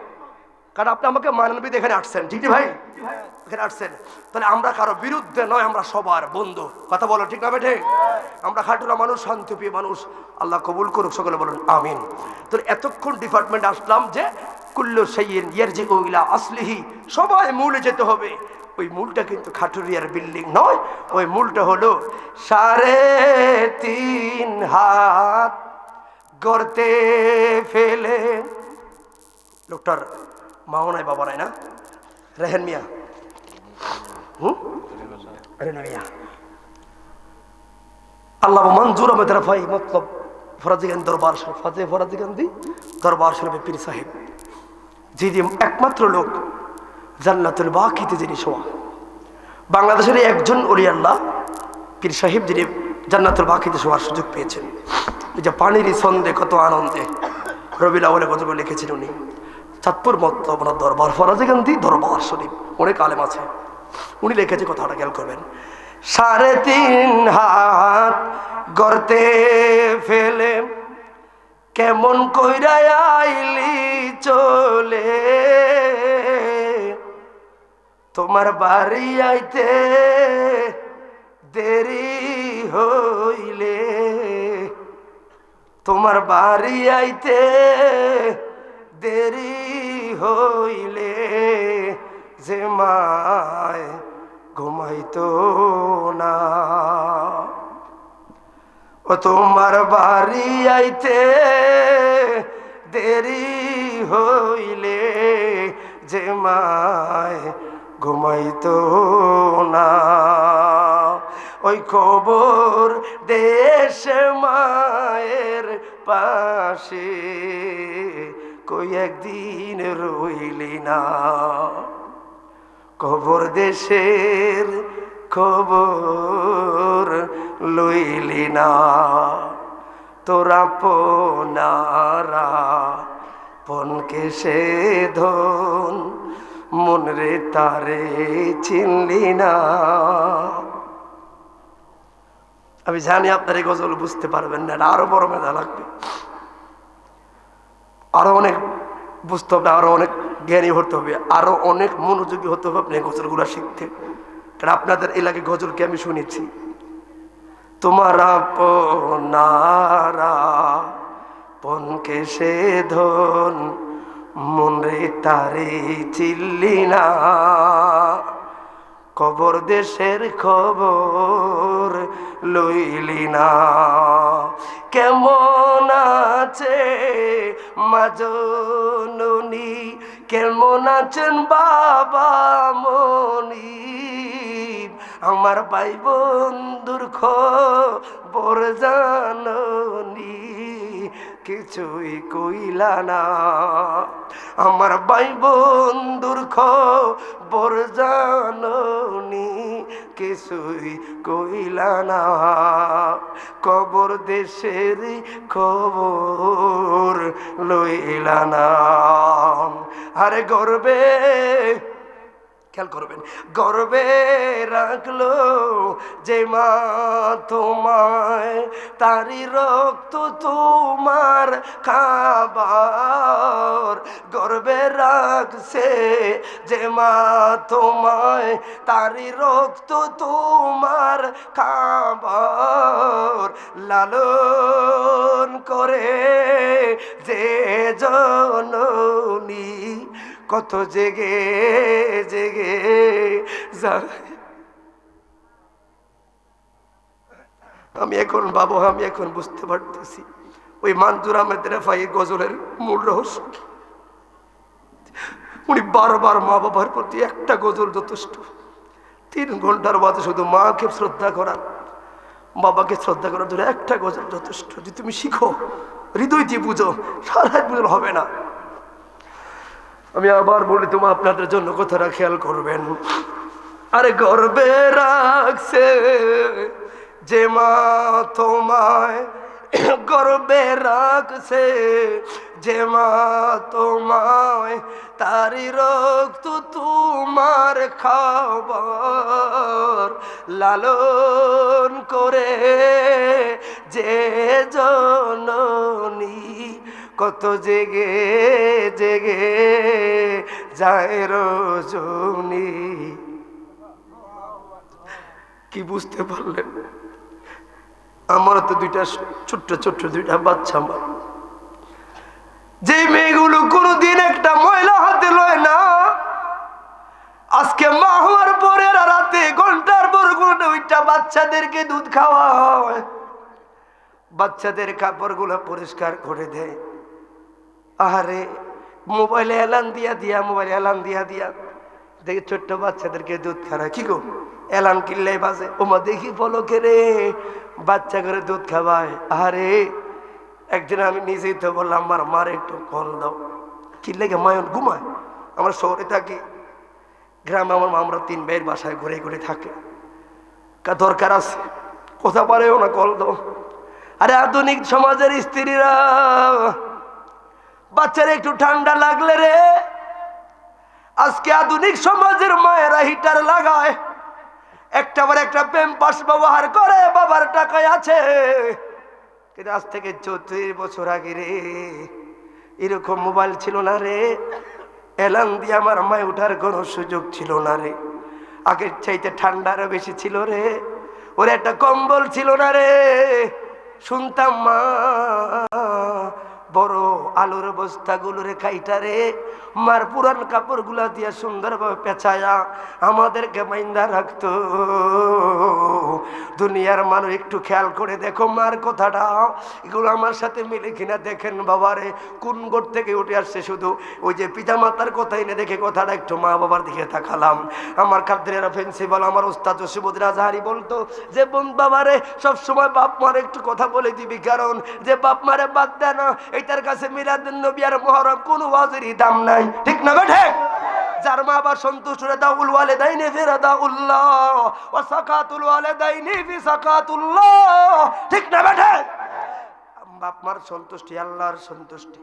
কারণ আপনি আমাকে মানবিত এখানে আসছেন, ঠিক না ভাই? এখানে আসছেন, তাহলে আমরা কারো বিরুদ্ধে নয়, আমরা সবার বন্ধু। কথা বলো ঠিক না বেঠে? আমরা খাটুরা মানুষ, শান্তিপ্রিয় মানুষ, আল্লাহ কবুল করুক, সকলে বলুন আমিন। তো এতক্ষণ ডিপার্টমেন্ট আসলাম যে কুল্লু শাইইন ইয়ারজিউ ইলা আসলিহি, সবাই মূলে যেতে হবে। ওই মূলটা কিন্তু খাটুরিয়ার বিল্ডিং নয়, ওই মূলটা হলো 3.5 হাত গর্তে ফেলে। লোকটার মাও নাই বাবা নাই না, রেহেন মিয়া, মিয়া আল্লাহ মঞ্জুর আহমেদ রাফাই, মতলব ফরাজি গান্ধী দরবার, ফরাজি গান্ধী দরবার শরীফে পীর সাহেব, যিনি একমাত্র লোক জান্নাতুল বাকিতে যিনি শোয়া, বাংলাদেশের একজন ওলি আল্লাহ পীর সাহেব, যিনি জান্নাতুল বাকিতে শোয়ার সুযোগ পেয়েছেন। এই যে পানির ছন্দে কত আনন্দে রবিউল আউয়ালে গজল লিখেছেন উনি। চাঁদপুর মতলব ওনার দরবার, ফরাজি গান্ধী দরবার শরীফ, অনেক আলেম আছে, উনি লিখেছে, কথাটা খেয়াল করবেন। 3.5 হাত গর্তে ফেলে কেমন কইরা আইলি চলে, তোমার বাড়ি আইতে দেরি হইলে, তোমার বাড়ি আইতে দেরি হইলে, যে মায় ঘুমাইতো না, ও তোমার বাড়ি আইতে দেরি হইলে যে মায় ঘুমাইতো না, ওই খবর দেশে মায়ের পাশে কই একদিন রইলি না। খবর দেশের খবর লইলি না, তোরা পোনারা পনকে সে ধন মন রে তারে চিনলি না। আমি জানি আপনার এই গজল বুঝতে পারবেন না, আরো বড় মেধা লাগবে, আরো অনেক বুঝতে হবে, আরো অনেক জ্ঞানী হতে হবে, আরো অনেক মনোযোগী হতে হবে আপনি গজলগুলো শিখতে। কারণ আপনাদের এলাকায় গজলকে আমি শুনেছি, তোমার আপনারা পনকে সে ধন মন রে তারে চিনলি না, খবর দেশের খবর লইলি না। কেমন আছে মা জননী, কেমন আছেন বাবা মনি, আমার ভাই বন্ধুর খবর জাননি কিছুই কইলা না, আমার ভাই বন্ধুর খবর জাননি কিছুই কইলা না, কবর দেশের খবর লইলা না। আরে গর্বে খেয়াল করবেন, গর্বে রাখলো যে মা তোমায়, তারি রক্ত তোমার খাবার, গর্বে রাখছে যে মা তোমায়, তারি রক্ত তোমার খাবার, লালন করে যে জননী কত জেগে জেগে যায়। আমি এখন বাবু, আমি এখন বুঝতে পারতেছি ওই মানজুর আহমেদ রেফাই গজলের মূল রহস্য কি। উনি বারবার মা বাবার প্রতি একটা গজল যথেষ্ট, 3 ঘন্টার বাদে শুধু মাকে শ্রদ্ধা করার, বাবাকে শ্রদ্ধা করার জন্য একটা গজল যথেষ্ট। যদি তুমি শিখো, হৃদয় দিয়ে বুঝো, সারা বুঝল হবে না। আমি আবার বলি, তোমার আপনাদের জন্য কথাটা খেয়াল করবেন। আরে গর্বে রাখছে যে মা তোমায়, গর্বে রাখছে যে মা তোমায়, তারি রক্ত তোমার খাবার, লালন করে যে জননী কত জেগে জেগে যায় রজনী। কি বুঝতে পারলেন? আমার তো 2টা ছোট্ট ছোট্ট 2টা বাচ্চা, আমার যে মেয়েগুলো কোনোদিন একটা ময়লা হাতে লয় না, আজকে মা হওয়ার পরে রাতে ঘন্টার পর ঘন্টা ওইটা বাচ্চাদেরকে দুধ খাওয়ায়, বাচ্চাদের কাপড়গুলো পরিষ্কার করে দেয়। আরে মোবাইলে এলান দিয়া দিয়া, মোবাইলে এলান দিয়া দিয়া দেখি ছোট্ট বাচ্চাদেরকে দুধ খাওয়ায়। কি গো, এলান কিনলেই বাজে, ওমা দেখি বলো কে রে বাচ্চা করে দুধ খাওয়ায়। আরে একদিন আমি নিজেই তো বললাম, আমার মার একটু কল দাও। কি লেগে মায়ন ঘুমায়, আমরা শহরে থাকি, গ্রামে আমার মা, আমরা 3 ভাইয়ের বাসায় ঘুরে ঘুরে থাকে, দরকার আছে কথা পারেও না, কল দাও। আরে আধুনিক সমাজের স্ত্রীরা বাচ্চারা একটু ঠান্ডা লাগলে রে, আজকে আধুনিক সমাজের মায়েরা হিটার লাগায়, একটা বার একটা প্যাম্পাস ব্যবহার করে, বাবার টাকায় আছে। কিন্তু আজ থেকে 34 বছর আগে রে এরকম মোবাইল ছিল না রে, এলান দিয়ে আমার মায় ওঠার কোনো সুযোগ ছিল না রে। আগের চাইতে ঠান্ডারও বেশি ছিল রে, ওর একটা কম্বল ছিল না রে। শুনতাম মা বড় আলুর বস্তাগুলোরে কাইটারে মার পুরান কাপড়গুলা দিয়ে সুন্দরভাবে পেঁচায়া আমাদেরকে মাইন্দা রাখতো। দুনিয়ার মানুষ একটু খেয়াল করে দেখো মার কথাটা, এগুলো আমার সাথে মিলে কিনা দেখেন। বাবারে কোন ঘর থেকে উঠে আসছে, শুধু ওই যে পিতা মাতার কথা এনে দেখে কথাটা একটু মা বাবার দিকে তাকালাম। আমার কাদের প্রিন্সিপাল আমার ওস্তাদ জসিমউদ্দিন আজহারি বলতো যে বোন বাবারে সবসময় বাপ মার একটু কথা বলে দিবি, কারণ যে বাপ মারে বাদ দেয় না এটার কাছে মিলাদুন নবী আর মুহররম কোনো ওয়াজেরই দাম নাই, ঠিক না বেঠে? যার মা বাবা সন্তুষ্ট দাউল ওয়ালিদাইনি ফিরাদাউল্লাহ ওয়া সাকাতুল ওয়ালিদাইনি ফি সাকাতুল্লাহ, ঠিক না বেঠে? বাপ মার সন্তুষ্টি আল্লাহর সন্তুষ্টি,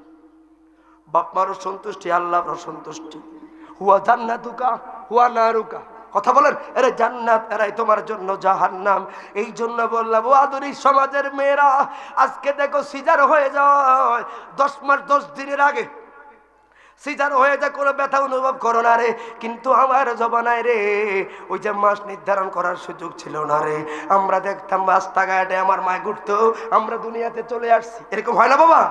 বাপ মারও সন্তুষ্টি আল্লাহর সন্তুষ্টি। হুয়া জান্নাতুকা হুয়া নারুকা, কথা বলেন, এরে জান্নাত এরাই তোমার জন্য জাহান্নাম। এই জন্য বললাম ও আধুনিক সমাজের মেয়েরা, আজকে দেখো সিজার হয়ে যায় 10 মাস 10 দিনের আগে সিজার হয়ে যায়, কোনো ব্যথা অনুভব করো না রে। কিন্তু আমার জবানায় রে ওই যে মাস নির্ধারণ করার সুযোগ ছিল না রে। আমরা দেখতাম রাস্তাঘাটে আমার মা ঘুরতো, আমরা দুনিয়াতে চলে আসছি, এরকম হয় না বাবা?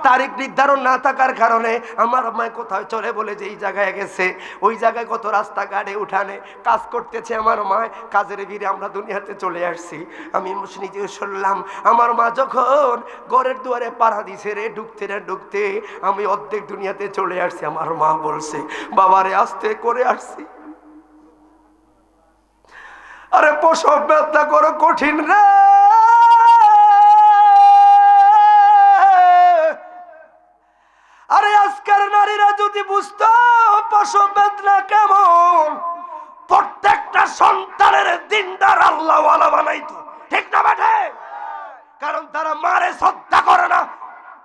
তারিখ নির্ধারণ না থাকার কারণে আমার মা কোথায় চলে বলে যে এই জায়গায় গেছে, ওই জায়গায় কত রাস্তাঘাটে উঠানে কাজ করতেছে আমার মা, কাজের ভিড়ে আমরা দুনিয়াতে চলে আসছি। আমি নিজে শুনলাম আমার মা যখন ঘরের দুয়ারে পাড়া দিছে রে, ঢুকতে না ঢুকতে আমি অর্ধেক দুনিয়াতে চলে আসছি। আমার মা বলছে বাবারে আস্তে করে আসছি। আরে প্রসব ব্যথা করো কঠিন রে, আরে আজকের নারীরা যদি বুঝতো প্রসব বেদনা কেমন, প্রত্যেকটা সন্তানের দিনদার আল্লাহওয়ালা বানাইতো, ঠিক না বেঠে? কারণ তারা মারে শ্রদ্ধা করে না,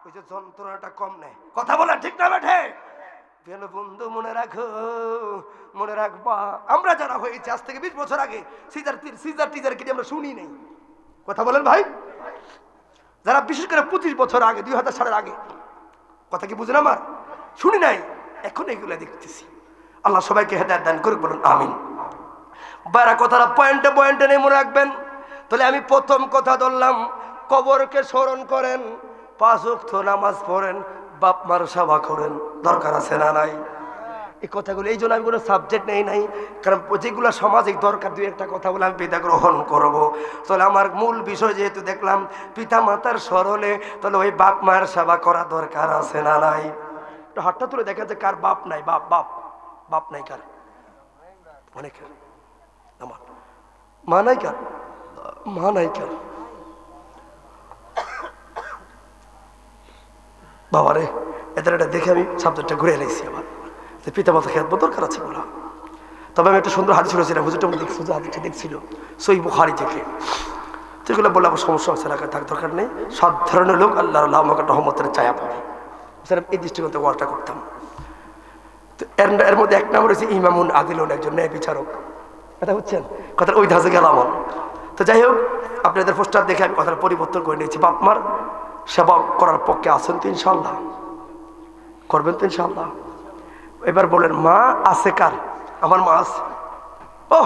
ওই যে যন্ত্রণাটা কম নেয়, কথা বলে, ঠিক না বেঠে? বন্ধু মনে রাখো, মনে রাখবা আমরা যারা হয়েছে আজ থেকে 20 বছর আগে সিজার টিজার কি আমরা শুনি নাই, কথা বলেন ভাই? যারা বিশেষ করে 25 বছর আগে 2000 সালের আগে, কথা কি বুঝেন আমার? শুনি নাই, এখন এগুলা দেখতেছি। আল্লাহ সবাইকে হেদায়েত দান করুক, বলুন আমিন। বাইরা কথাটা পয়েন্টে পয়েন্টে নেই মনে রাখবেন। তাহলে আমি প্রথম কথা ধরলাম, কবরকে স্মরণ করেন, 5 ওয়াক্ত নামাজ পড়েন, বাপ মার সেবা করেন, দরকার আছে না নাই? এই কথাগুলো এই জন্য আমি কোনো সাবজেক্ট নেই নাই, কারণ যেগুলো সামাজিক দরকার দুই একটা কথা বলে আমি পিতা গ্রহণ করবো। তাহলে আমার মূল বিষয় যেহেতু দেখলাম পিতা মাতার স্মরণে, তাহলে ওই বাপ মায়ের সেবা করা দরকার আছে না নাই? একটু হাতটা তুলে দেখা যায় কার বাপ নাই, বাপ বাপ বাপ নাই কার? অনেকের। আমার মা নাই কার? মা নাই কার? বাবারে এদের এটা দেখে আমি সাবজেক্টটা ঘুরে এলাইছি আবার, যে পিতা মাতা খেয়াল দরকার আছে বলা। তবে আমি একটা সুন্দর হাদিস শুনেছিলাম, হুজুরটা মধ্যে দেখছি, হাদিসটা দেখছিল সহিহ বুখারী থেকে, যেগুলো বললে আমার সমস্যা হচ্ছে না, থাকার দরকার নেই। 7 ধরনের লোক আল্লাহর রহমতের ছায়া পাবে, এই দৃষ্টিকোণ ওয়ার্কটা করতাম। তো এর মধ্যে এক নাম রয়েছে ইমামুন আদিলুন, একজন ন্যায় বিচারক, কথা বুঝছেন? কথার ওই ধাঁচে গেলাম। তো যাই হোক, আপনাদের পোস্টার দেখে আমি কথাটা পরিবর্তন করে নিয়েছি। বাপ মার সেবা করার পক্ষে আছেন তো ইনশাল্লাহ? করবেন তো ইনশাল্লাহ? এবার বলেন মা আছে কার? আমার মা আছে। ও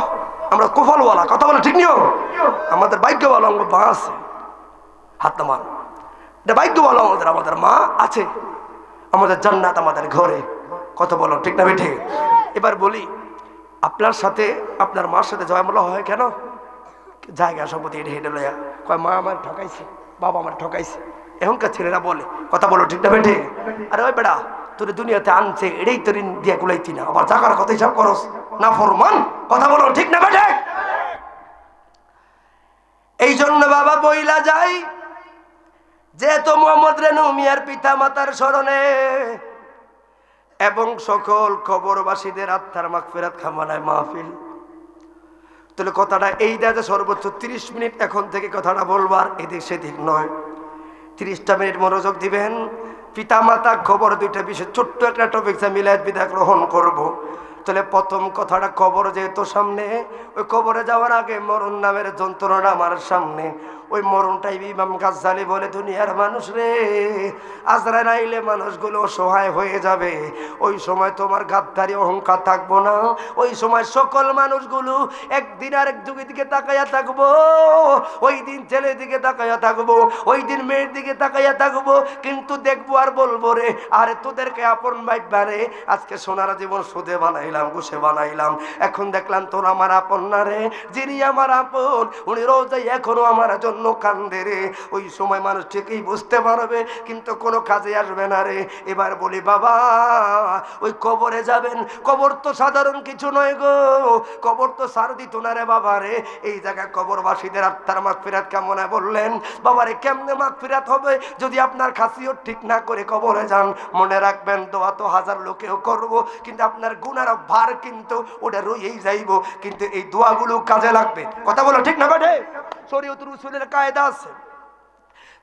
আমরা কপালওয়ালা, কথা বলে ঠিক নিও, আমাদের ভাগ্যওয়ালা মা আছে, হাত নামান, এটা ভাগ্যওয়ালা আমাদের মা আছে, আমাদের জান্নাত আমাদের ঘরে, কথা বলো ঠিক না বেঠে? এবার বলি আপনার সাথে আপনার মার সাথে জয়মালা হয় কেন? জায়গা সম্পত্তি হেঁটে হেঁটে লয়া কয় মা আমার ঠকাইছে, বাবা আমার ঠকাইছে, এখনকার ছেলেরা বলে, কথা বলো ঠিক না বেঠে? আরে ওই বেড়া তোর দুনিয়াতে আনছে এটাই তোর দিয়া কুলাইতি না, আবার জাগার কথা হিসাব করস না ফরমান, কথা বলো ঠিক না বেঠে? এই জন্য বাবা বইলা যাই, যেহেতু মোহাম্মদ রেনু মিয়ার পিতা মাতার স্মরণে এবং সকল কবরবাসীদের আত্মার মাগফিরাত কামনায় মাহফিল, তাহলে কথাটা এই দাঁড়ে সর্বোচ্চ 30 মিনিট এখন থেকে কথাটা বলবার, এদিক সেদিক নয়, 30টা মিনিট মনোযোগ দিবেন। পিতা মাতা খবর দুইটা বিষয় ছোট্ট একটা টপিক মিলাদ বিদা গ্রহণ করব। তাহলে প্রথম কথাটা, কবর যেহেতু সামনে, ওই কবরে যাওয়ার আগে মরণ নামের যন্ত্রণাটা আমার সামনে, ওই মরণটাই ইমাম গাজ্জালী বলে, দুনিয়ার মানুষ রে, আজরাইল আইলে মানুষগুলো অসহায় হয়ে যাবে। ওই সময় তোমার গাদ্দারি অহংকার থাকবো না। ওই সময় সকল মানুষগুলো একদিন আরেক যুগের দিকে তাকাইয়া থাকবো। ওই দিন ছেলের দিকে তাকাইয়া থাকবো, ওই দিন মেয়ের দিকে তাকাইয়া থাকবো, কিন্তু দেখবো আর বলবো রে, আরে তোদেরকে আপন ভাইবা রে, আজকে সোনার জীবন সুদে বানাইলাম, ঘুষে বানাইলাম, এখন দেখলাম তোর আমার আপন না রে। যিনি আমার আপন উনি রোজাই এখনো আমার জন্য কান্দে রে। ওই সময় মানুষ ঠিকই বুঝতে পারবে, কিন্তু কোনো কাজে আসবে না রে। এবার বলি বাবা, ওই কবরে যাবেন, কবর তো সাধারণ কিছু নয় গো, কবর তো সার দিত না রে বাবা রে। এই জায়গায় কবরবাসীদের আত্মার মাগফিরাত কেমন বললেন বাবারে, কেমনে মাগফিরাত হবে যদি আপনার খাসিয়ত ঠিক না করে কবরে যান? মনে রাখবেন, দোয়া তো হাজার লোকেও করব, কিন্তু আপনার গুনার ভার কিন্তু ওটা রয়েই যাইব, কিন্তু এই দোয়াগুলো কাজে লাগবে। কথা বলো ঠিক না বেটে? শরীয়তুল উসুলের কায়দা আছে,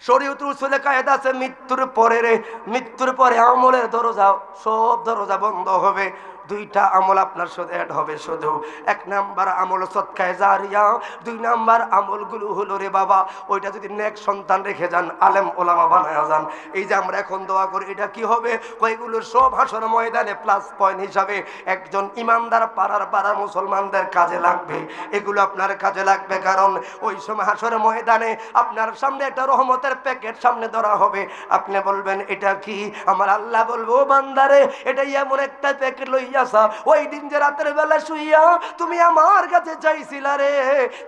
শরীয়তুল উসুলের কায়দা আছে, মৃত্যুর পরে রে, মৃত্যুর পরে আমলের দরজা, সব দরজা বন্ধ হবে। দুইটা আমল আপনার সাথে অ্যাড হবে শুধু। এক নাম্বার আমল সদকায়ে জারিয়া, দুই নাম্বার আমলগুলো হলো রে বাবা, ওইটা যদি নেক সন্তান রেখে যান, আলেম ওলামা বানায়া যান। এই যে আমরা এখন দোয়া করি, এটা কি হবে? কয়গুলো সব হাসর ময়দানে প্লাস পয়েন্ট হিসাবে একজন ইমানদার পাড়ার মুসলমানদের কাজে লাগবে। এগুলো আপনার কাজে লাগবে, কারণ ওই সময় হাসর ময়দানে আপনার সামনে একটা রহমতের প্যাকেট সামনে ধরা হবে। আপনি বলবেন এটা কি? আমার আল্লাহ বলবো, বান্দারে এটাই এমন একটা প্যাকেট লইয়া, ওই দিন যে রাতের বেলা শুইয়া তুমি আমার কাছে চাইছিলা রে,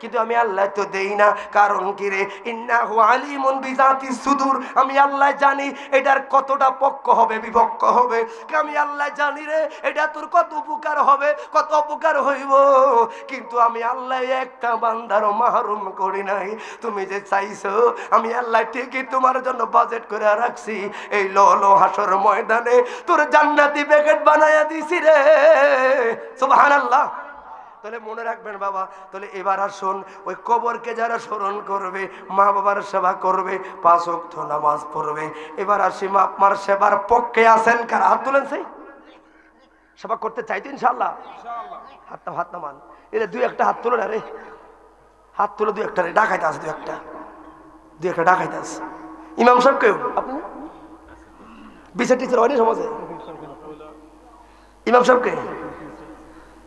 কিন্তু আমি আল্লাহ তো দেই না। কারণ কি রে? ইন্নাহু আলিমুন বিজাতিস সুদূর, আমি আল্লাহ জানি এটার কতটা পক্ষ হবে, বিপক্ষ হবে। আমি আল্লাহ জানি রে এটা তোর কত উপকার হবে, কত অপকার হইব, কিন্তু আমি আল্লাহ একটা বান্দারও মাহরুম করি নাই। তুমি যে চাইছো, আমি আল্লাহ ঠিকই তোমার জন্য বাজেট করে রাখছি। এই লো হাসর ময়দানে তোর জান্নাতি প্যাকেট বানায়া দিছি রে। সুবহানাল্লাহ। তাহলে মনে রাখবেন বাবা, তাহলে এবার আসুন, ওই কবরকে যারা স্মরণ করবে, মা বাবার সেবা করবে, 5 ওয়াক্ত নামাজ পড়বে। এবার আসি, মা আপনার সেবার পক্ষে আছেন কারা? হাত তুলেন। সেই সেবা করতে চাইতো ইনশাআল্লাহ? হাত নামান, এটা দুই একটা হাত তুলো না রে, হাত তুলো দুই একটা রে, ডাকাইতে আছে দুই একটা ডাকাইতে আছে। ইমাম সাহেব কেউ আপনি বিচার টিচার হয়নি সমাজে? ইমাম সাহেবকে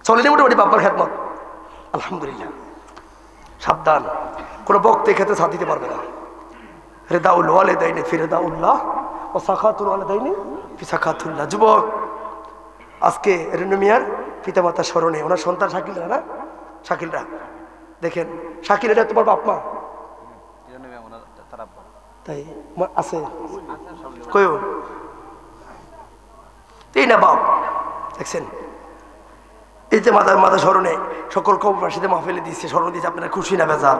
চলেনি মোটামুটি বাবার খেদমত, আলহামদুলিল্লাহ। সাবধান, কোনো বক্তে খেতে সাথ দিতে পারবে না। রেদাউল ওয়ালিদাইনি ফি রেদাউল্লাহ ও সাখাতুল ওয়ালিদাইনি ফি সাখাতুল্লাহ। যুবক, আজকে রেনু মিয়ার পিতামাতার স্মরণে, ওনার সন্তান শাকিলরা না, শাকিলরা দেখেন, শাকিল এটা তোমার বাপ মা? তাই আছে কয়ও এই না বাপ, দেখছেন? এই যে মাথা স্মরণে সকল কবরবাসীতে মাহফিলে দিচ্ছে, স্মরণ দিচ্ছে, আপনারা খুশি না বেজার?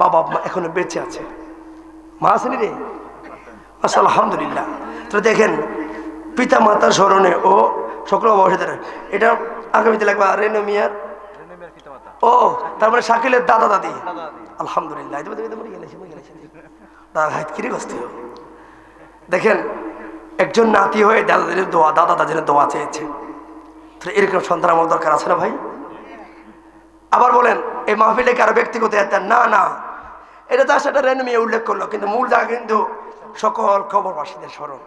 বাবা মা এখনো বেঁচে আছে, মা আসেনি রে, আচ্ছা আলহামদুলিল্লাহ। তো দেখেন, পিতা মাতার স্মরণে ও সকল কবরবাসীদের, এটা আগামীতে লাগবে রেনু মিয়ার, ও তার মানে শাকিলের দাদা দাদি, আলহামদুলিল্লাহ। দেখেন, একজন নাতি হয়ে দাদাদের দোয়া, দাদা দাদির দোয়া চেয়েছে। এরকম সন্তান আমার দরকার আছে না ভাই? আবার বলেন, এই মাহফিলে কারো ব্যক্তিগত না না, এটা তার সাথে রেনু মিয়া উল্লেখ করলো, কিন্তু মূল জায়গা কিন্তু সকল কবরবাসীদের স্মরণ।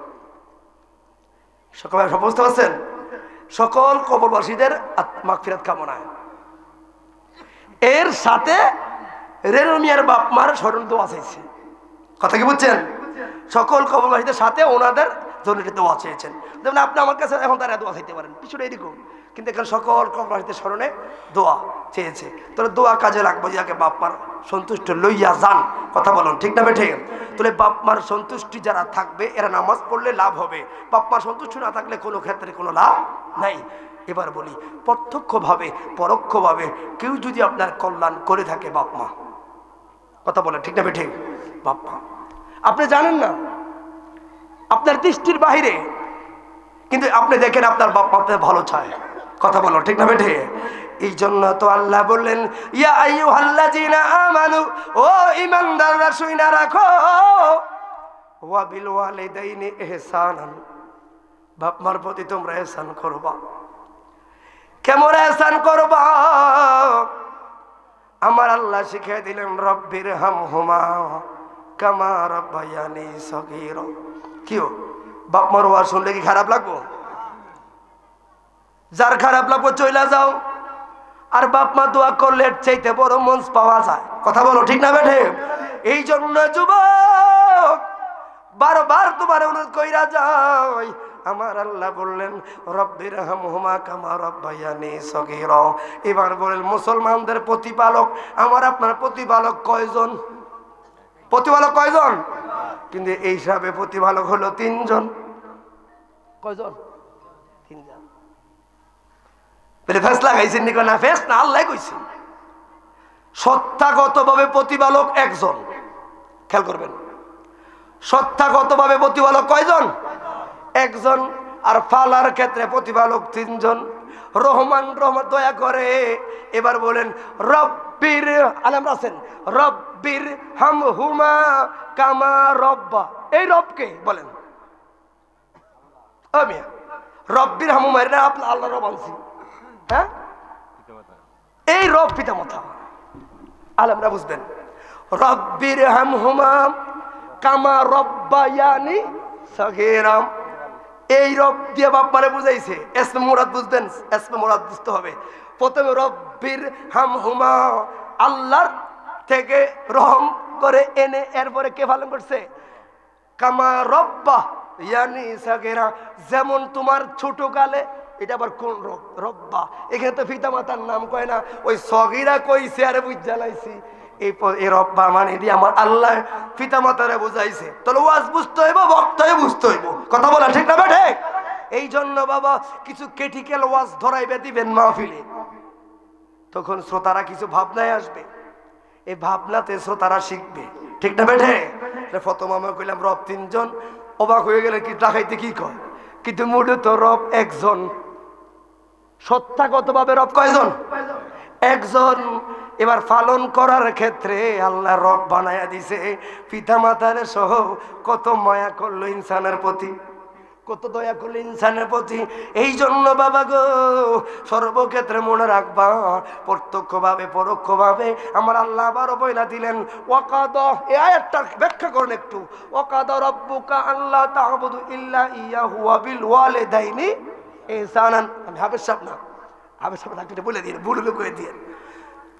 সকল বুঝতে পারছেন? সকল কবরবাসীদের মাগফিরাত কামনায়, এর সাথে রেনু মিয়ার বাপ মার স্মরণ দোয়া চাইছে। কথা কি বুঝছেন? সকল কবরবাসীদের সাথে ওনাদের জন্য দোয়া চেয়েছেন। যেমন আপনি আমার কাছে এখন তারা দোয়া চাইতে পারেন, কিছুটা এরকম, কিন্তু এখানে সকল কবরবাসীদের স্মরণে দোয়া চেয়েছে। তাহলে দোয়া কাজে লাগবে, যাকে বাপ মার সন্তুষ্ট লইয়া যান। কথা বলুন ঠিক না বেঠে? তাহলে বাপ মার সন্তুষ্টি যারা থাকবে, এরা নামাজ পড়লে লাভ হবে। বাপ মার সন্তুষ্টি না থাকলে কোনো ক্ষেত্রে কোনো লাভ নাই। এবার বলি, প্রত্যক্ষভাবে পরোক্ষভাবে কেউ যদি আপনার কল্যাণ করে থাকে, বাপ মা, কথা বলেন ঠিক না বেঠে? বাপ মা আপনি জানেন না, আপনার দৃষ্টির বাহিরে, কিন্তু আপনি দেখেন আপনার বাপ মা আপনার ভালো চায়। কথা বলো ঠিক না বেঠে? এই জন্য তো আল্লাহ বললেন, ইয়া আইয়ুহাল্লাযীনা আমানু, ও ঈমানদাররা শুইনা রাখো, ওয়া বিল ওয়ালিদাইনি ইহসানান, বাপ মার প্রতি তোমরা ইহসান করবা। কেমন ইহসান করবা? আমার আল্লাহ আল্লাহ শিখিয়ে দিলেন রব্বির হামহুমা কামা রাব্বায়ানি সগীরা। কিও বাপ মার ওয়াজ শুনলে কি খারাপ লাগবো? যার খারাপ লাগবো চইলা যাও। আর বাপ মা দোয়া করলে এর চাইতে বড় মঞ্চ পাওয়া যায়। কথা বলো ঠিক না বেঠে? এই জন্য যুবক বারবার তোমার অনুরোধ কইরা যাই, আমার আল্লাহ বললেন রব্বির হামহুমা কামা রাব্বায়ানি সগীরা। এবার বলেন মুসলমানদের প্রতিপালক আমার আপনার প্রতিপালক কয়জন? প্রতিপালক কয়জন? কিন্তু এই হিসাবে প্রতিপালক হলো 3 জন। কয়জন? 3 জন। বলে ফেস লাগাইছেন নি? না ফেস না, আল্লাহ কইছে। সত্তাগতভাবে প্রতিপালক একজন। খেয়াল করবেন, সত্তাগতভাবে প্রতিপালক কয়জন? একজন। আর ফালার ক্ষেত্রে প্রতিপালক 3 জন। রহমান রহমত দয়া করে। এবার বলেন রব্বির আলেম আছেন, রব্বির হামহুমা কামা রব্বা। এই রবকে বলেন আমি রব্বির হামহুমা, এটা আপনার আল্লাহ রব আনছি। হ্যাঁ, এই রব পিতা মাতা আলেমরা বুঝবেন। রব্বির হামহুমা কামা রব্বায়ানি সগীরা। এই রব দিয়ে বাপ মারে বুঝাইছে। এসমে মুরাদ বুঝবেন, এসমে মুরাদ বুঝতে হবে। প্রথমে রব্বির হামহুমা, আল্লাহর থেকে রহম করে এনে এরপরে কে পালন করছে? কামা রব্বা ইয়ানি সগীরা, যেমন তোমার ছোট কালে। এটা আবার কোন রব্বা? এখানে তো পিতা মাতার নাম কয় না, ওই সগীরা কইছে আর বুঝা লাইছি। এই রব্বা মানে দিয়ে আমার আল্লাহ পিতা মাতারে বুঝাইছে। তাহলে ওয়াজ বুঝতে হইব, বক্তায় বুঝতে হইব। কথা বলা ঠিক না বেঠে? এই জন্য বাবা কিছু ক্রিটিক্যাল ওয়াজ ধরাইবে দিবেন মাহফিলে, তখন শ্রোতারা কিছু ভাবনায় আসবে। এই ভাবনাতে শ্রোতারা শিখবে। ঠিক না বেঠে? প্রথম আমি কইলাম রব 3 জন। অবাক হয়ে গেলে কি দেখাইতে কি কয়, কিন্তু মূলত রব একজন। সত্তাগতভাবে রব কয়জন? একজন। এবার পালন করার ক্ষেত্রে আল্লাহ রব বানায়া দিছে পিতা মাতার সহ। কত মায়া করলো ইনসানের প্রতি, কত দয়া করলো ইনসানের প্রতি। এই জন্য বাবা গো সর্বক্ষেত্রে মনে রাখবা, প্রত্যক্ষভাবে পরোক্ষভাবে আমার আল্লাহ আবারও বইলা দিলেন ওয়াকাদ। এই আয়াতটা ব্যাখ্যা করেন একটু। ওয়াকাদ রব্বুকা আল্লা তা'বুদু ইল্লা ইয়াহু ওয়া বিল ওয়ালিদাইনি ইহসানান। আমি হাফেজ সাহেব না, হাফেজ সাহেব ডাক্তারটা বলে দিয়ে ভুল করে দিয়ে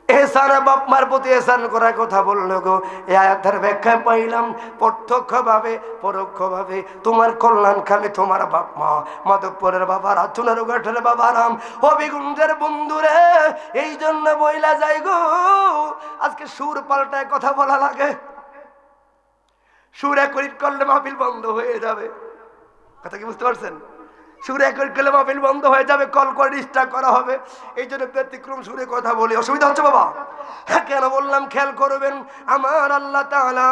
এহসানে বাপ মার প্রতি এহসান করার কথা বললো গো। এই আয়াতের ব্যাখ্যায় পাইলাম প্রত্যক্ষভাবে পরোক্ষভাবে তোমার কল্যাণ খালি তোমার বাপ মা, মাধবপুরের বাবারা, চুনারুঘাটের বাবারাম, হবিগঞ্জের বন্ধুরে। এই জন্য বইলা যাই গো, আজকে সুর পাল্টায় কথা বলা লাগে। সুর একরিট করলে মাহফিল বন্ধ হয়ে যাবে। কথা কি বুঝতে পারছেন? সুরে একরিট করলে মাহফিল বন্ধ হয়ে যাবে, কল করে ডিস্টার্ব করা হবে। এই জন্য ব্যতিক্রম সুরে কথা বলি। অসুবিধা হচ্ছে বাবা? কেন বললাম খেয়াল করবেন। আমার আল্লাহ তাআলা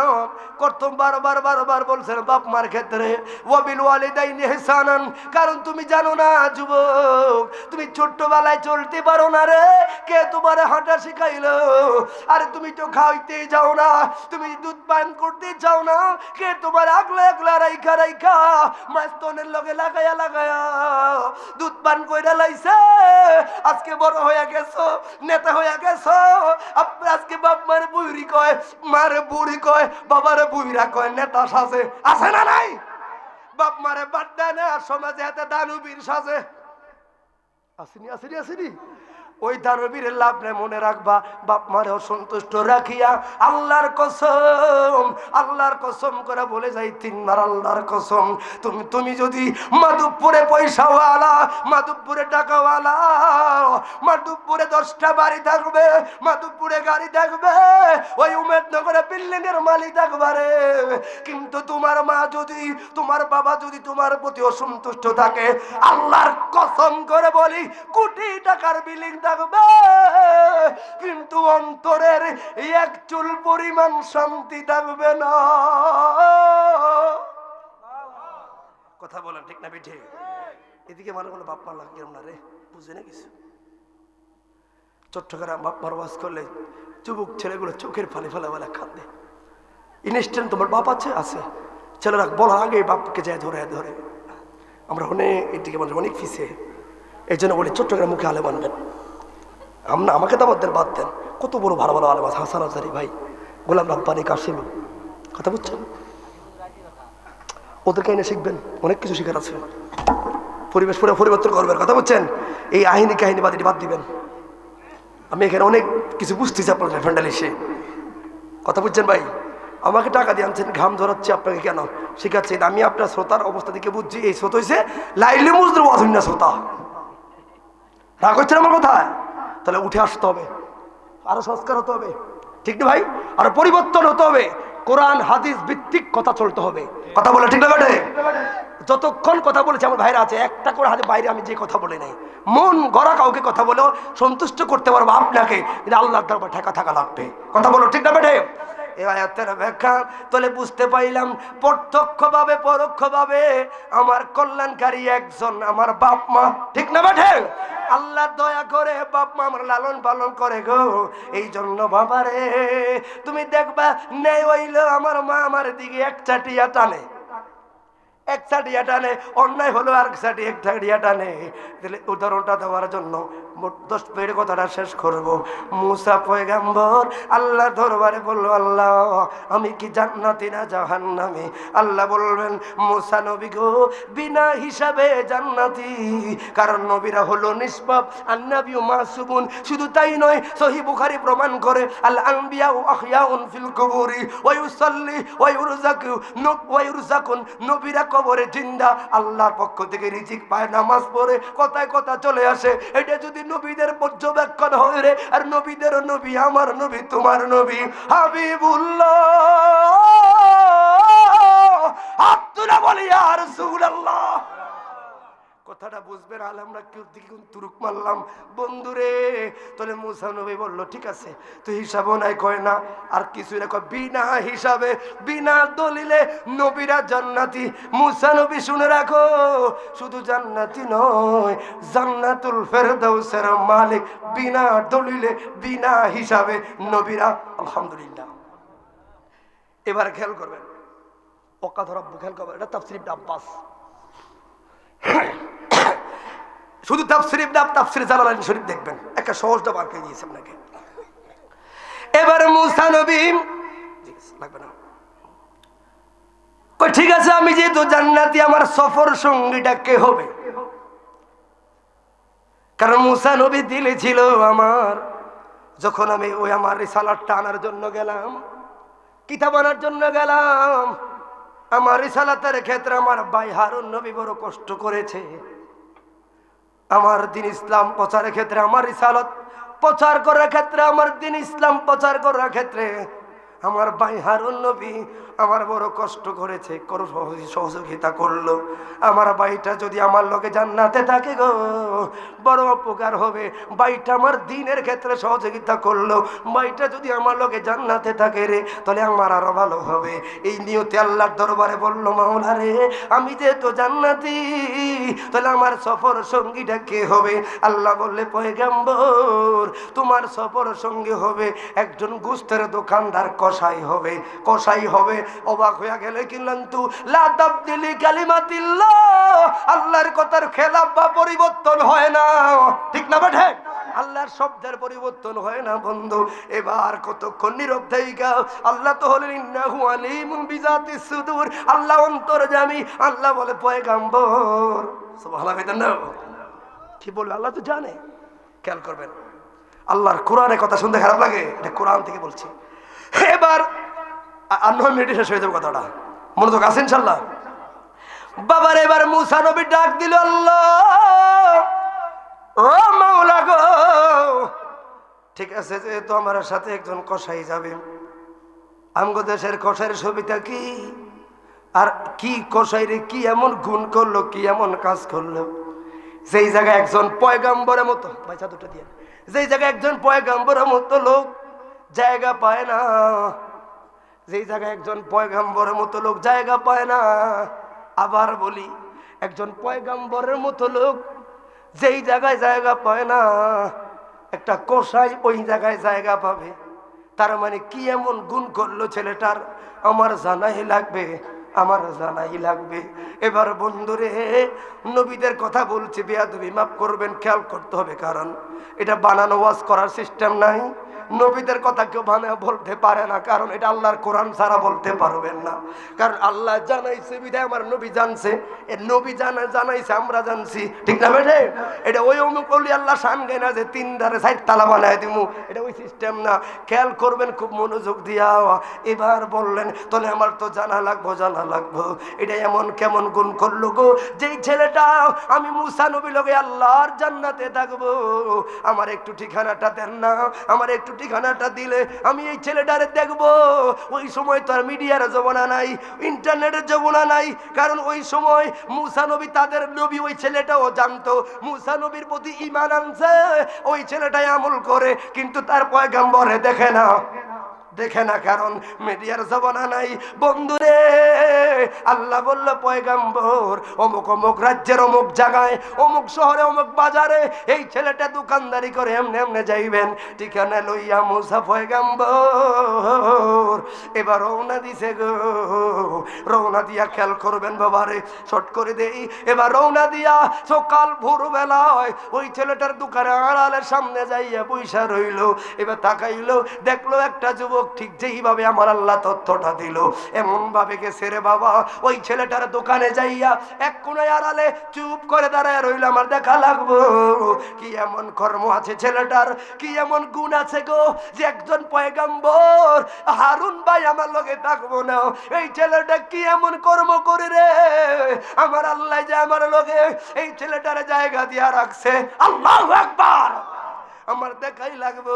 প্রথম বারবার বলছেন বাপ মার ক্ষেত্রে ওয়াবিল ওয়ালিদাইনি ইহসানান। কারণ তুমি জানো না যুবক, তুমি ছোট্টবেলায় চলতে পারো না রে, কে তোমার হাঁটা শিখাইলো? আরে তুমি তো খাইতে যাও না, তুমি দুধ পান করতে যাও না, কে তোমার আগলা রাইখা মাস্তনের লগে লাগায়া দুধ পান কইরা লাইছে। আজকে বড় হয়ে গেছো, নেতা হয়ে গেছো। আপনি আজকে বাপ মারে বুড়ি কয়, মারে বুড়ি কয়, বাবারে বুড়িরা কয়, নেতা সাজে। আছে না নাই? বাপ মারে বাদ দেয় না, সমাজে হাতে দানবীর সাজে। আসেনি। ওই দানবীরের লাভ নেই। মনে রাখবা বাপ মারে অসন্তুষ্ট রাখিয়া আল্লাহর কসম করে বলে যাই 3 বার আল্লাহর কসম, তুমি যদি মাধবপুরে পয়সাওয়ালা, মাধবপুরে টাকাওয়ালা, মাধবপুরে 10টা বাড়ি থাকবে, মাধবপুরে গাড়ি থাকবে, ওই উমেদনগরে বিল্ডিং এর মালিক থাকবারে, কিন্তু তোমার মা যদি, তোমার বাবা যদি তোমার প্রতি অসন্তুষ্ট থাকে, আল্লাহর কসম করে বলি কোটি টাকার বিল্ডিং থাকবে, কিন্তু অন্তরের এক চুল পরিমাণ শান্তি থাকবে না। কথা বলেন ঠিক না বেঠে? এদিকে মানে বলে বাপ মা লাগে না রে, বুঝে না কিছু। চট্টগ্রাম বাপ মার ওয়াজ করলে যুবক ছেলেগুলো চোখের পানি ফেলা কাঁদে। ইনস্ট্যান্ট তোমার বাপ আছে? ছেলেরা বলার আগে বাপকে যায় ধরে। আমরা এদিকে মানে অনেক ফিসে। এই জন্য বলি চট্টগ্রাম মুখে আলে মানবেন। আমাকে দাবাত দেন, বাদ দেন। কত বড় ভালো ভালো আলেম আছে, হাসান আজহারি ভাই, গোলাম রাব্বানী, কাশিমি, কথা বুঝছেন? ওদেরকে এনে শিখবেন, অনেক কিছু শিখার আছে। পরিবেশ পুরো পরিবর্তন করবেন, কথা বুঝছেন? এই কাহিনী বাদ দিবেন। আমি এখানে অনেক কিছু বুঝতেছি আপনাদের ফ্যান্ডাল এসে, কথা বুঝছেন ভাই? আমাকে টাকা দিয়ে আনছেন, ঘাম ঝরাচ্ছে আপনাকে কেন শিখাচ্ছেন? আমি আপনার শ্রোতার অবস্থা থেকে বুঝছি, এই শ্রোতা হয়েছে লাইলে মুজদের ওয়াজুন্না শ্রোতা। রাগ হচ্ছে আমার কথায়? তাহলে উঠে আসতে হবে, আরো সংস্কার হতে হবে, ঠিক না ভাই? আরো পরিবর্তন হতে হবে, কোরআন হাদিস ভিত্তিক কথা চলতে হবে, কথা বলে ঠিক না বেটে? যতক্ষণ কথা বলেছে আমার ভাইরা আছে, একটা করে হাতে বাইরে আমি যে কথা বলে নাই, মন গড়া কাউকে কথা বলেও সন্তুষ্ট করতে পারবো আপনাকে, কিন্তু আল্লাহর দরবার ঠেকা থাকা লাগবে, কথা বলো ঠিক না বেটে? এই আয়াতের ব্যাখ্যা তাহলে বুঝতে পাইলাম, প্রত্যক্ষভাবে পরোক্ষভাবে আমার কল্যাণকারী একজন আমার বাপ মা, ঠিক না বেটে? আল্লাহ দয়া করে বাপ মা আমার লালন পালন করে গো। এই জন্য বাবারে তুমি দেখবা নেই হইল আমার মা আমার দিকে এক চাটিয়া টানে, এক চাটিয়া টানে, অন্যায় হলো আর এক চাটিয়া টানে। তাহলে উদাহরণটা দেওয়ার জন্য 10 মিনিট কথাটা শেষ করব। মুসা পয়গাম্বর আল্লাহ দরবারে বলল, আল্লাহ আমি কি জান্নাতি না জাহান্নামী? আল্লাহ বলবেন, মুসা নবী গো বিনা হিসাবে জান্নাতি, কারণ নবীরা হলো নিষ্পাপ, আন্নাবিউ মাসুমুন। শুধু তাই নয়, সহিহ বুখারী প্রমাণ করে আল আনবিয়াউ আহইয়াউন ফিল কুবুরি ওয়া ইউসাল্লি ওয়া ইউরযাকুন, নবীরা কবরে জিন্দা, আল্লাহর পক্ষ থেকে রিজিক পায়, নামাজ পড়ে, কথায় কথা চলে আসে। এটা যদি নবীদের পর্যবেক্ষণ হয় রে, আর নবীদের নবী আমার নবী তোমার নবী হাবিবুল্লাহ, আব্দুল্লাহ বলি ইয়া রাসূলুল্লাহ। কথাটা বুঝবেন? আল আমরা কেউ দিকে তুরুক মারলাম বন্ধুরে। তাহলে মুসা নবী বলল, ঠিক আছে তুই হিসাবও নাই কয় না, আর কিছু না কয়, বিনা হিসাবে বিনা দলিলে নবীরা জান্নাতি। মুসা নবী শুনে রাখো, শুধু জান্নাতি নয়, জান্নাতুল ফেরদাউসের মালিক, বিনা দলিলে বিনা হিসাবে নবীরা। আলহামদুলিল্লাহ। এবার খেয়াল করবেন, ওকাধর আব্বু খেয়াল করবেন, এটা তাফসীর ইবনে আব্বাস, শুধু তাফসীর ইবনে আব্বাস, তাফসীর জালালাইন শরীফ দেখবেন, একটা সহজটা বার করে দিয়েছে আপনাকে। এবার মুসা নবী লাগবে না কই, ঠিক আছে আমি যেহেতু জান্নাতি, আমার সফর সঙ্গীটা কে হবে? কারণ মুসা নবী দিলে ছিল আমার, যখন আমি ওই আমার রিসালাতটা আনার জন্য গেলাম, কিতাব আনার জন্য গেলাম, আমার রিসালাতের ক্ষেত্রে আমার ভাই হারুন নবী বড় কষ্ট করেছে। আমার দিন ইসলাম প্রচারের ক্ষেত্রে, আমার রিসালাত প্রচার করার ক্ষেত্রে, আমার দিন ইসলাম প্রচার করার ক্ষেত্রে আমার ভাই হারুন নবী আমার বড় কষ্ট করেছে, সহযোগিতা করলো। আমার ভাইটা যদি আমার লগে জান্নাতে থাকে গো, বড় উপকার হবে। ভাইটা আমার দিনের ক্ষেত্রে সহযোগিতা করলো, ভাইটা যদি আমার লগে জান্নাতে থাকে রে, তাহলে আমার আরো ভালো হবে। এই নিয়তে আল্লাহর দরবারে বললো, মাওলা রে আমি যেহেতু জান্নাতি, তাহলে আমার সফর সঙ্গীটা কে হবে? আল্লাহ বললে, পয়গম্বর তোমার সফর সঙ্গী হবে একজন গোশতের দোকানদার, কসাই হবে, কসাই হবে। অবাক হয়ে গেলে, কিন্তু লা তাবদিলি কালিমাতিল্লাহ, আল্লাহর কথার খেলাফ বা পরিবর্তন হয় না, ঠিক না বেঠে? আল্লাহর শব্দের পরিবর্তন হয় না বন্ধু। এবার কতক্ষণ নীরব থাইকা, আল্লাহ তো হলেন ইন্নাহু আলিমুন বিজাতিস সুদূর, আল্লাহ অন্তর্যামী। আল্লাহ বলে, পয়গম্বর সুবহানাল্লাহ, কি বলবে আল্লাহ তো জানে। খেয়াল করবেন, আল্লাহর কোরআনের কথা শুনতে খারাপ লাগে, এটা কোরআন থেকে বলছি। এবার 9 মিনিটে শেষ হয়ে যাবে কথাটা, মনোযোগ আছে ইনশাল্লাহ। বাবার এবার মুসা নবী ডাক দিল, আল্লাহ ও মাওলা গো, ঠিক আছে যেহেতু আমার সাথে একজন কসাই যাবে, আমগো দেশের কসাইয়ের সুবিধা কি, আর কি কসাই রে কি এমন গুণ করলো, কি এমন কাজ করলো, যেই জায়গায় একজন পয়গম্বরের মতো, পয়সা দুটো দিয়ে, যেই জায়গায় একজন পয়গম্বরের মতো লোক জায়গা পায় না, যেই জায়গায় একজন পয়গম্বরের মতো লোক জায়গা পায় না। আবার বলি, একজন পয়গম্বরের মতো লোক যেই জায়গায় জায়গা পায় না, একটা কসাই ওই জায়গায় জায়গা পাবে। তার মানে কি এমন গুণ করলো ছেলেটার, আমার জানাই লাগবে, আমার জানাই লাগবে। এবার বন্ধুরে, নবীদের কথা বলছি, বেয়াদবি মাফ করবেন, খেয়াল করতে হবে, কারণ এটা বানানো ওয়াজ করার সিস্টেম নাই, নবীদের কথা কেউ বানায় বলতে পারে না, কারণ এটা আল্লাহর কোরআন ছাড়া বলতে পারবেন না। কারণ আল্লাহ জানাইছে বিধায় আমার নবী জানছে, এর নবী জানাইছে আমরা জানছি, ঠিক না বেটে? এটা ওই অমুক বলি আল্লাহ শান গায় না যে 3 ধারে 4 তালা বানায় দিমু, এটা ওই সিস্টেম না। খেয়াল করবেন খুব মনোযোগ দিয়া। এবার বললেন তাহলে আমার তো জানা লাগবো এটা এমন কেমন গুণ করলো গো, যেই ছেলেটা আমি মুসা নবী লগে আল্লাহর জান্নাতে থাকবো, আমার একটু ঠিকানাটা দেন না, আমার একটু ঠিকানাটা দিলে আমি এই ছেলেটারে দেখবো। ওই সময় তো আর মিডিয়ার জমানা নাই, ইন্টারনেটের জমানা নাই, কারণ ওই সময় মুসা নবী তাদের নবী, ওই ছেলেটাও জানতো মুসা নবীর প্রতি ঈমান আনছে, ওই ছেলেটাই আমল করে, কিন্তু তার পয়গম্বরে দেখে না, কারণ মিডিয়ার জমানা নাই। বন্ধুরে, আল্লাহ বলল পয়গম্বর অমুক অমুক রাজ্যের অমুক জায়গায় অমুক শহরে অমুক বাজারে এই ছেলেটা দোকানদারি করে এমনে যাইবেন, ঠিকানা লইয়া মুসা পয়গম্বর এবার রওনা দিছে গো। রওনা দিয়া খেয়াল করবেন বাবারে, শর্ট করে দেই। এবার রওনা দিয়া সকাল ভোরবেলায় ওই ছেলেটার দোকানে আড়ালের সামনে যাইয়া পয়সা রইল। এবার তাকাইলো, দেখলো একটা যুবক ঠিক যেইভাবে আমার আল্লাহ তথ্যটা দিল এমন ভাবে গেছে রে বাবা। ওই ছেলেটার দোকানে যাইয়া এক কোণায় আড়ালে চুপ করে দাঁড়ায় রইল, আমার দেখা লাগবো কি এমন কর্ম আছে ছেলেটার, কি এমন গুণ আছে গো যে একজন পয়গম্বর হারুন ভাই আমার লগে থাকবো না। এই ছেলেটা কি এমন কর্ম করে রে, আমার আল্লাহ যে আমার লগে এই ছেলেটার জায়গা দিয়া রাখছে। আল্লাহু আকবার। আমার দেখাই লাগবো।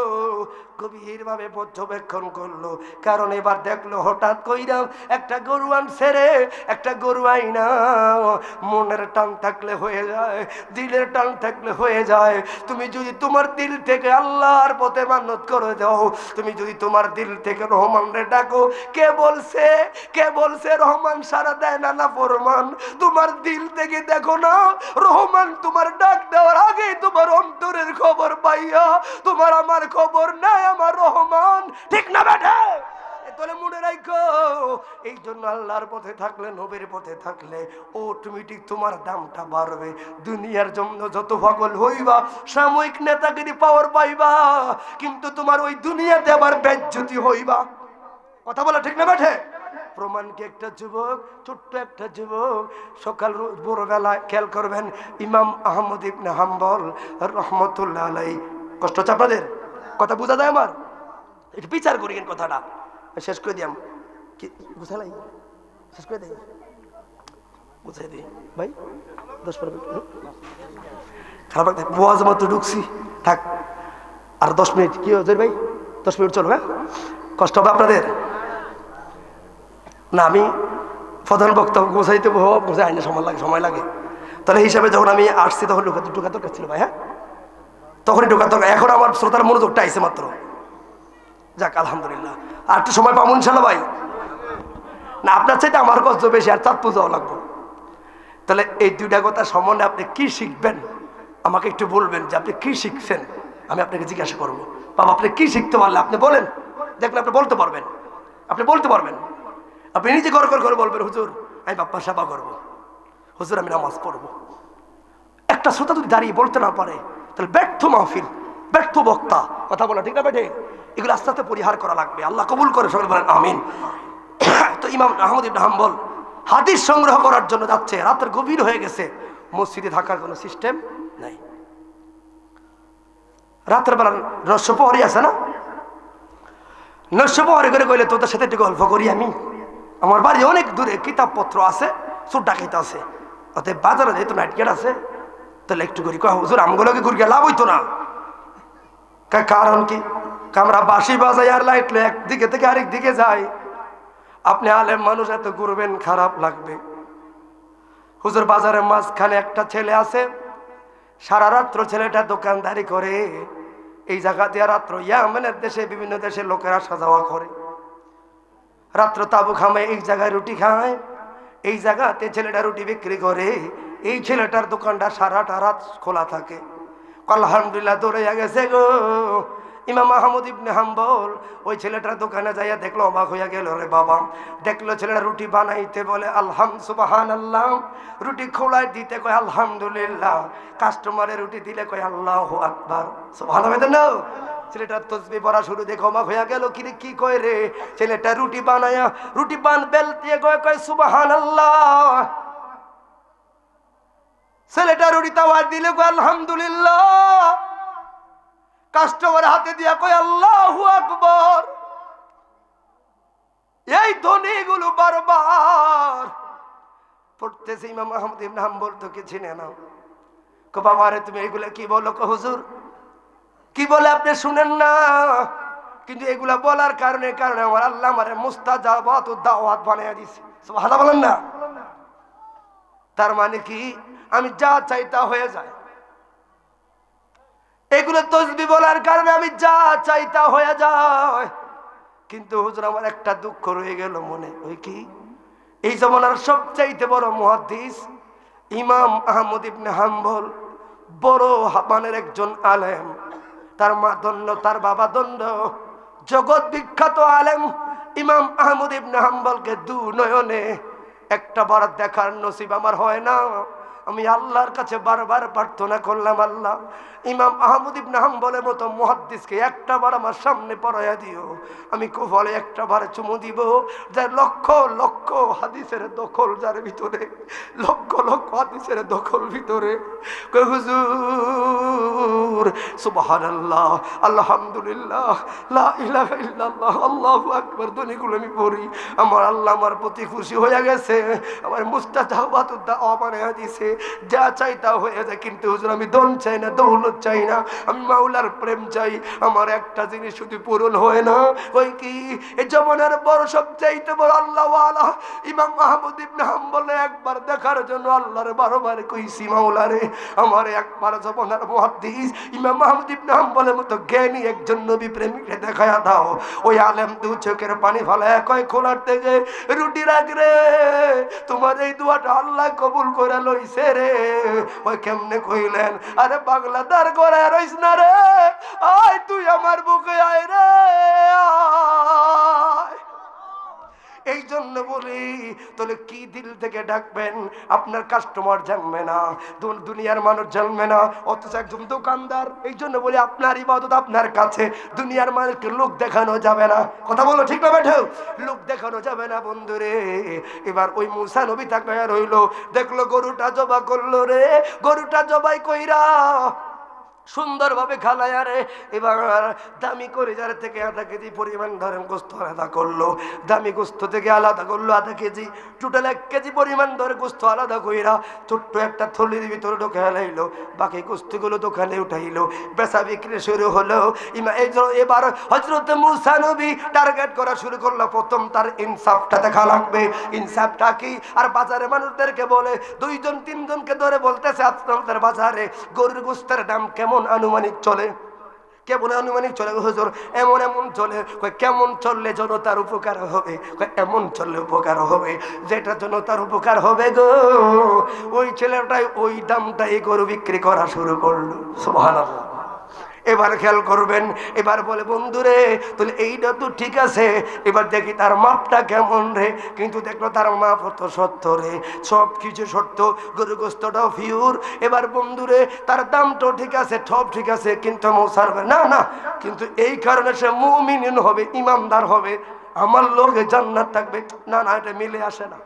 গভীর ভাবে পর্যবেক্ষণ করলো, কারণ এবার দেখলো হঠাৎ কইরা একটা গরু আনছে রে, একটা গরু আইনা। মনের টান থাকলে হয়ে যায়, দিলের টান থাকলে হয়ে যায়। তুমি যদি তোমার দিল থেকে আল্লাহর পথে মান্নত করে দাও, তুমি যদি তোমার দিল থেকে রহমানরে ডাকো, কে বলছে রহমান সারা দেয় না ফরমান? তোমার দিল থেকে দেখো না, রহমান তোমার ডাক দেওয়ার আগেই তোমার অন্তরের খবর পাইয়া তোমার আমার খবর নাই আমার রহমান, ঠিক না বেটা? তাহলে মনে রাখো, এই জন্য আল্লাহর পথে থাকলে, নবীর পথে থাকলে অটোমেটিক তোমার দামটা বাড়বে। দুনিয়ার জন্য যত পাগল হইবা, সাময়িক নেতাগিরি পাওয়ার পাইবা, কিন্তু তোমার ওই দুনিয়াতে আবার বেজ্জতি হইবা। কথা বলা ঠিক না বেঠে? প্রমাণ কি একটা যুবক, ছোট্ট একটা যুবক সকাল ভোরবেলায়, খেয়াল করবেন, ইমাম আহমদ ইবনে হাম্বল রহমতুল্লাহ আলাইহি। কষ্ট হচ্ছে আপনাদের? কথা বোঝা যায় আমার? একটু বিচার করি কথাটা, শেষ করে দিয়াম কি বুঝালাই, শেষ করে দিই, বুঝাই দিই ভাই 10 মিনিট। খারাপ লাগবে, বোয়াজ মাত্র ঢুকছি, থাক আর 10 মিনিট। কি হচ্ছে ভাই? 10 মিনিট চলো। হ্যাঁ, কষ্ট হবে আপনাদের না? আমি প্রধান বক্তব্য বোঝাইতে বোঝাই না, সময় লাগে। তাহলে হিসাবে যখন আমি আসছি তখন ঢোকা দরকার ছিল ভাই। হ্যাঁ, তখনই ঢোকা দরকার। এখন আমার শ্রোতার মনোযোগটা আইছে মাত্র। যাক আলহামদুলিল্লাহ, আর একটু সময় পাবো ইনশাল্লাহ ভাই। না, আপনার চাইতে আমার কষ্ট বেশি, আর 4 পূজাও লাগবো। তাহলে এই 2টা কথা সম্বন্ধে আপনি কি শিখবেন আমাকে একটু বলবেন, যে আপনি কি শিখছেন। আমি আপনাকে জিজ্ঞাসা করবো, বাবা আপনি কি শিখতে পারলে আপনি বলেন। দেখলে আপনি বলতে পারবেন, আপনি নিজে করে বলবেন, হুজুর আমি বাপ্পা সেবা করবো, হুজুর আমি নামাজ পড়বো। একটা শ্রোতা যদি দাঁড়িয়ে বলতে না পারে, তাহলে ব্যর্থ মাহফিল, ব্যর্থ বক্তা। কথা বলা ঠিক না বেটে? এগুলো আস্তে আস্তে পরিহার করা লাগবে। আল্লাহ কবুল করে, সকলে বলেন আমিন। তো ইমাম আহমদ ইবনে হাম্বল হাদিস সংগ্রহ করার জন্য যাচ্ছে, রাতের গভীর হয়ে গেছে, মসজিদে থাকার কোনো সিস্টেম নাই। রাতের বেলা নস্যপহরি আছে না, নস্যপহরি করে গেলে তোদের সাথে একটু গল্প করি আমি। আমার বাড়ি অনেক দূরে, কিতাবপত্র আছে, চোর ডাকাইতে আছে, অতএব বাজারে যেহেতু নাইট গেট আছে, তাহলে একটু করি। হুজুর আমগুলোকে ঘুরে লাভ হইতো না। কারণ কি? আমরা বাঁশি বাজাই আর লাইট একদিকে থেকে আরেক দিকে যাই। আপনি আলেম মানুষ, এত ঘুরবেন খারাপ লাগবে। হুজুর বাজারের মাঝখানে একটা ছেলে আছে, সারা রাত্র ছেলেটা দোকানদারি করে। এই জায়গা দিয়ে রাত্র ইয়ামেনের দেশে, বিভিন্ন দেশের লোকেরা আসা যাওয়া করে। রাত্র তাবু খামে, এই জায়গায় রুটি খায়, এই জায়গাতে ছেলেটা রুটি বিক্রি করে। এই ছেলেটার দোকানটা সারাটা রাত খোলা থাকে। আলহামদুলিল্লাহ দৌড়ে গেছে গো ইমাম আহমদ ইবনে হাম্বল। ওই ছেলেটার দোকানে যাইয়া দেখলো, অবাক হইয়া গেল রে বাবা। দেখলো ছেলেটা রুটি বানাইতে বলে সুবহানাল্লাহ, রুটি খোলাই দিতে কয় আলহামদুলিল্লাহ, কাস্টমারের রুটি দিলে কয় আল্লাহু আকবার। সুবহানাল্লাহ। ছেলেটার তসবিহ পড়া শুরু দেখে অবাক হইয়া গেল, কিরে কি কয় রে? ছেলেটা রুটি বানায়া রুটি বেলতে কয় সুবহানাল্লাহ। ছেলেটা রুটি তাওয়া দিলে কয় আলহামদুলিল্লাহ। কাস্টমার হাতে দিয়া কয় আল্লাহু আকবার। এই ধ্বনিগুলো বারবার পড়তেছে। ইমাম আহমদ ইবনে হাম্বল তো কে চিনে না। কো বাবা রে তুমি এগুলা কি বলো? কো হুজুর কি বলে আপনি শুনেন না? কিন্তু এগুলা বলার কারণে আমার আল্লাহ আমারে মুস্তাজাবাত ও দাওয়াত বানায়া দিয়েছে। সুবহানাল্লাহ বলেন না? তার মানে কি আমি যা চাই তা হয়ে যায়। এগুলো তসবিহ বলার কারণে আমি যা চাই তা হয়ে যায়। কিন্তু হুজুর আমার একটা দুঃখ রয়ে গেল মনে। ওই কি? এই জমানার সবচাইতে বড় মুহাদ্দিস ইমাম আহমদ ইবনে হাম্বল, বড় হামানের একজন আলেম। তার মা দণ্ড, তার বাবা দণ্ড, জগৎ বিখ্যাত আলেম ইমাম আহমদ ইবনে হাম্বলকে দু নয়নে একটা বার দেখার নসিব আমার হয় না। আমি আল্লাহর কাছে বারবার প্রার্থনা করলাম, আল্লাহ ইমাম আহমদ ইবনে হাম্বলের মতো মুহাদ্দিসকে একটা বার আমার সামনে পড়াইয়া দিও। আমি কপালে একটা বার চুমু দিব, যার লক্ষ লক্ষ হাদিসের দখল, যার ভিতরে লক্ষ লক্ষ হাদিসের দখল ভিতরে। হুজুর সুবহানাল্লাহ আলহামদুলিল্লাহ লা ইলাহা ইল্লাল্লাহ আল্লাহু আকবার ধ্বনিগুলো আমি পড়ি, আমার আল্লাহ আমার প্রতি খুশি হয়ে গেছে, আমার মুস্তাজাবাতুদ দাওয়া বানায়া দিয়েছে। যা চাই তা হয়ে যায়। কিন্তু হুজুর আমি ধন চাই না, দৌলত চাই না, আমি মাওলার প্রেম চাই। আমার একটা জিনিস শুধু পূরণ হয় না। ওই কি? এই জমানার বড় সবচাইতে বড় আল্লাহওয়ালা ইমাম আহমদ ইবনে হাম্বল একবার দেখার জন্য আল্লাহর বারবার কইছি, মাওলা রে আমার একবার জমানার মুহাদ্দিস ইমাম আহমদ ইবনে হাম্বলের মতো জ্ঞানী একজন নবী প্রেমিককে দেখায়া দাও। ওই আলেম দু চোখের পানি ফেলায় কয়, খোলার থেকে রুটি রাখ রে, তোমার এই দোয়াটা আল্লাহ কবুল করে লইছে রে। ওই কেমনে কইলেন? আরে পাগলা দাঁড় করে রইস না রে, আয় তুই আমার বুকে আয় রে আয়। এই জন্য বলি, তাহলে কি দিল থেকে ডাকবেন? আপনার কাস্টমার জানবে না, দুনিয়ার মানুষ জানবে না, অথচ একজন দোকানদার। এই জন্য বলি আপনার ইবাদত আপনার কাছে, দুনিয়ার মানুষকে লোক দেখানো যাবে না। কথা বলো ঠিক না বেঠো? লোক দেখানো যাবে না বন্ধুরে। এবার ওই মুসা নবী তাকায়া রইল, দেখলো গরুটা জবা করলো রে। গরুটা জবাই কইরা সুন্দরভাবে খালায় রে। এবার দামি করে যার থেকে আধা কেজি পরিমাণ ধরেন গোস্ত আলাদা করলো, দামি গোস্ত থেকে আলাদা করলো আধা কেজি, টোটাল 1 কেজি পরিমাণ ধরে গোস্ত আলাদা কইরা ছোট্ট একটা থলির ভিতরে ঢোকে হেলাইলো। বাকি গোস্তগুলো দোকানে উঠাইলো, বেচা বিক্রি শুরু হলো। এবার হযরত মুসা নবী টার্গেট করা শুরু করলো। প্রথম তার ইনসাফটা দেখা লাগবে। ইনসাফটা কি? আর বাজারে মানুষদেরকে বলে 2 জন 3 জনকে ধরে বলতেছে, আপনাদের বাজারে গরুর গোস্তের দাম কেমন আনুমানিক চলে? কেমন আনুমানিক চলে হুজুর? এমন এমন চলে। কেমন চললে জনতার উপকার হবে? এমন চললে উপকার হবে, যেটা জনতার উপকার হবে গো। ওই ছেলেটাই ওই দামটাই গরু বিক্রি করা শুরু করলো। সুবহানাল্লাহ। এবার খেয়াল করবেন, এবার বলে বন্ধুরে তাহলে এইটা তো ঠিক আছে, এবার দেখি তার মাপটা কেমন রে। কিন্তু দেখলো তার মাপ হতো সত্য রে, সব কিছু সত্য, গরু গোস্তটাও ফিউর। এবার বন্ধুরে তার দামটাও ঠিক আছে, সব ঠিক আছে, কিন্তু মৌসারবে না না। কিন্তু এই কারণে সে মুমিন হবে, ইমানদার হবে, আমার লোকে জান্নাত থাকবে না। না, এটা মিলে আসে না।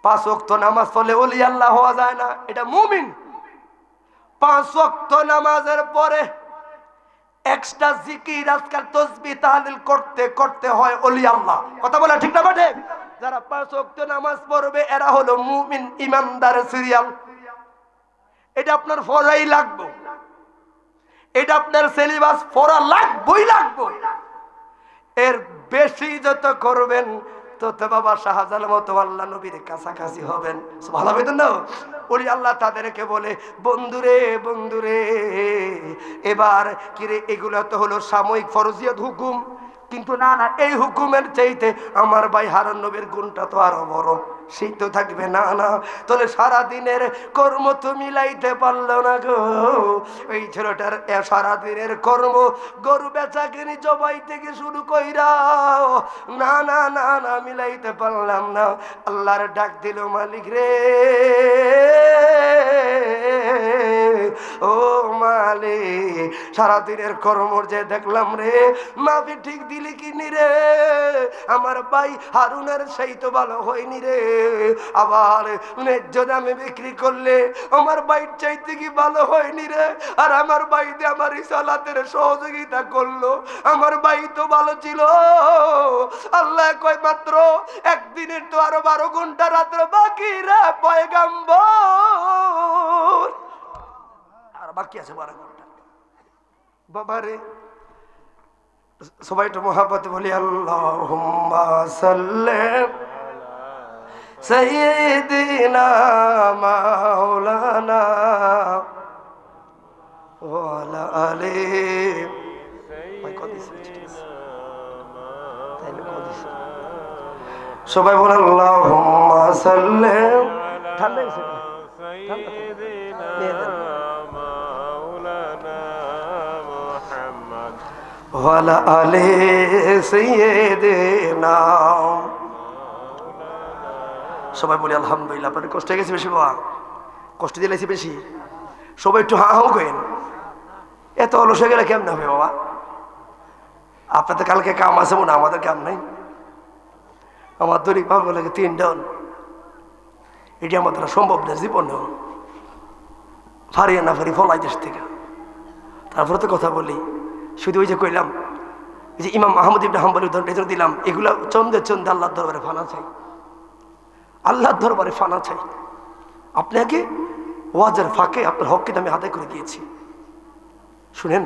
5 ওয়াক্ত নামাজ পড়লে ওলি আল্লাহ হওয়া যায় না, এটা মুমিন। 5 ওয়াক্ত নামাজের পরে এক্সট্রা জিকির আজকাল তাসবিহ তাহলিল করতে করতে হয় ওলি আল্লাহ। কথা বলা ঠিক না বাটে? যারা 5 ওয়াক্ত নামাজ পড়বে এরা হলো মুমিন, ইমানদার সিরিয়াল। এটা আপনার পড়াই লাগবে, এটা আপনার সিলেবাস পড়া লাগবেই লাগবে। এর বেশি যত করবেন তত বাবা শাহজালাল মতো আল্লাহ নবীর কাছাকাছি হবেন। সুবহানাল্লাহ না? ওলি আল্লাহ তাদেরকে বলে বন্ধুরে বন্ধুরে এবার কিরে এগুলো তো হলো সাময়িক ফরজিয়াত হুকুম, কিন্তু না না, এই হুকুমের চাইতে আমার ভাই হারুন নবীর গুণটা তো আরো বড়। সেই তো থাকবে না না। তাহলে সারাদিনের কর্ম তো মিলাইতে পারলো না গো। ওই ছেলেটার সারাদিনের কর্ম গরু বেচা কিনি জবাই থেকে শুরু কইরা না না না না মিলাইতে পারলাম না। আল্লাহর ডাক দিল, মালিক রে ও মালিক, সারাদিনের কর্মর যে দেখলাম রে, মাফি ঠিক দিলি কিনি রে? আমার ভাই হারুনের সেই তো ভালো হয়নি রে। আবার ন্যায্য দামে বিক্রি করলে আমার ভাইয়ের চাইতে কি ভালো হয়নি রে? আর আমার ভাই দিয়ে আমার রিসালাতের সহযোগিতা করলো, আমার ভাই তো ভালো ছিল। আল্লাহ কয় মাত্র একদিনের তো আরো 12 ঘন্টা রাত্র বাকি রে পয়গাম্বর, আর বাকি আছে 12 ঘন্টা। বাবারে সবাই একটু মহাব্বতে বলি আল্লাহুম্মা সাল্লি সাইয়্যিদিনা মাওলানা ওয়া আলা আলি সবাই বলেন আল্লাহুম্মা সাল্লি ঠান্ডা গেছে ওয়ালা আলি সাইয়্যিদিনা। সবাই বলি আলহামদুলিল্লাহ। আপনাদের কষ্ট হয়ে গেছে বেশি বাবা? কষ্ট দিলেছি বেশি? সবাই একটু হা হাও করেন। এত অলস হয়ে গেলে কেমন হবে বাবা? আপনাদের কালকে কাম আছে মনে, আমাদের কাম নাই। আমার দৈনিক ভাবে লাগে 3 ডাউন, এটি আমার দ্বারা সম্ভব না জীবনেও। ফারিয়ে না ফারি ফলাই দেশ থেকে। তারপরে তো কথা বলি, শুধু ওই যে কইলাম যে ইমাম আহমদ ইবনে হাম্বল উদাহরণ দিলাম, এগুলা চন্দে চন্দে আল্লাহর দরবারে ফানা চাই, আল্লাহর দরবারে ফানা চাই। আপনাকে ওয়াজের ফাঁকে আপনার হককে আমি আদায় করে দিয়েছি। শুনেন,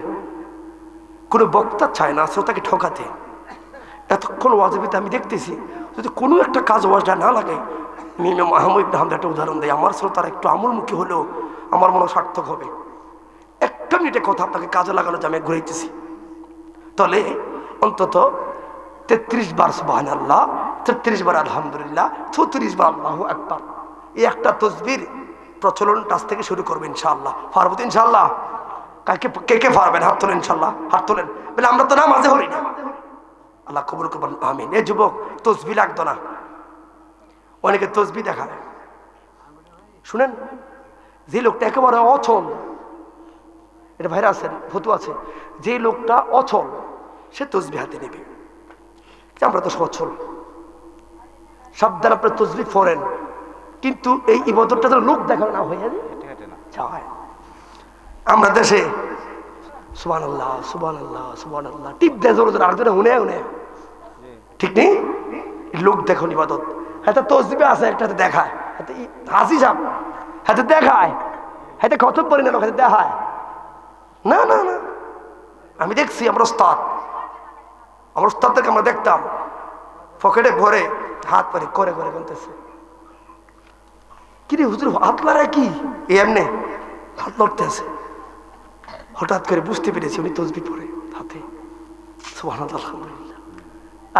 কোনো বক্তা চায় না শ্রোতাকে ঠকাতে। এতক্ষণ ওয়াজের ভিতরে আমি দেখতেছি যদি কোনো একটা কাজ ওয়াজটা না লাগে, ইমাম আহমদ ইবনে হাম্বল একটা উদাহরণ দেয়, আমার শ্রোতারা একটু আমলমুখী হলেও আমার মনে সার্থক হবে। একটা মিনিটে কথা আপনাকে কাজে লাগানো যে আমি ঘুরাইতেছি, তাহলে অন্তত 33 বার সুবহানাল্লাহ, 33 বার আলহামদুলিল্লাহ, 34 বার আল্লাহু আকবার, এই একটা তসবির প্রচলন টাচ থেকে শুরু করবে ইনশাআল্লাহ। পারবো তো ইনশাআল্লাহ? কালকে কে কে পারবেন? হাত তোলেন ইনশাআল্লাহ, হাত তোলেন। বলে আমরা তো নামাজে হই না। আল্লাহ কবুল করবেন, আমিন। এই যুবক তসবি লাগতো না, অনেকে তসবি দেখায়। শুনেন, যে লোকটা একেবারে অচল, এটা ভাইরা আছেন ফতু আছে, যে লোকটা অচল সে তসবি হাতে নেবে। আমরা তো সচল, সাবধান আপনার তসবি পড়েন, কিন্তু এই ইবাদতটা তো লোক দেখানো না হয়ে যায়। আমরা দেশে সুবহানাল্লাহ সুবহানাল্লাহ সুবহানাল্লাহ টিপ দেয় জোরে জোরে, আরেকজনে হুনে হুনে, ঠিক নেই? লোক দেখুন ইবাদত। হাতে তসবি আছে, একটা হাতে দেখায়, হাতে হাসি সাপ, হাতে দেখায়, হাতে খতম পড়ি না, লোক হাতে দেখায় না না না। আমি দেখছি আমার ওস্তাদদেরকে আমরা দেখতাম পকেটে ভরে হাত পরে করে করে গুনতেছে। কিরে হুজুর হাত লড়ায় কি? এমনি হাত লড়তে আছে। হঠাৎ করে বুঝতে পেরেছি উনি তসবি পড়ে হাতে। সুবহানাল্লাহ আলহামদুলিল্লাহ।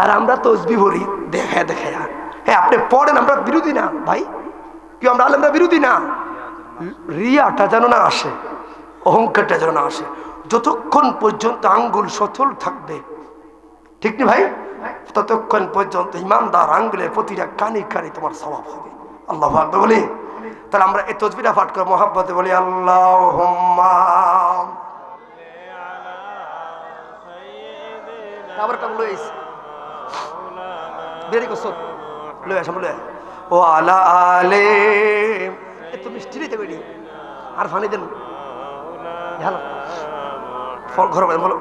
আর আমরা তসবি পড়ি দেখায় দেখায়। হ্যাঁ আপনি পড়েন, আমরা বিরোধী না ভাই, কি আমরা আলেমরা বিরোধী না। রিয়াটা যেন না আসে, অহংকারটা যেন না আসে। যতক্ষণ পর্যন্ত আঙ্গুল সচল থাকবে, ঠিক না ভাই, ততক্ষণ পর্যন্ত ইমানদার আঙ্গুলের প্রতিটা কানি কানি তোমার সওয়াব হবে। আল্লাহু আকবার বলি। তাহলে আমরা এই তাসবিহটা পাঠ করে মহব্বতে বলি আল্লাহুম্মা। আবার কাম লইস দেরি করছ, লই আসো বলে ও আলা আলে। এত মিষ্টি দিতে কইনি, আর পানি দেন হ্যালো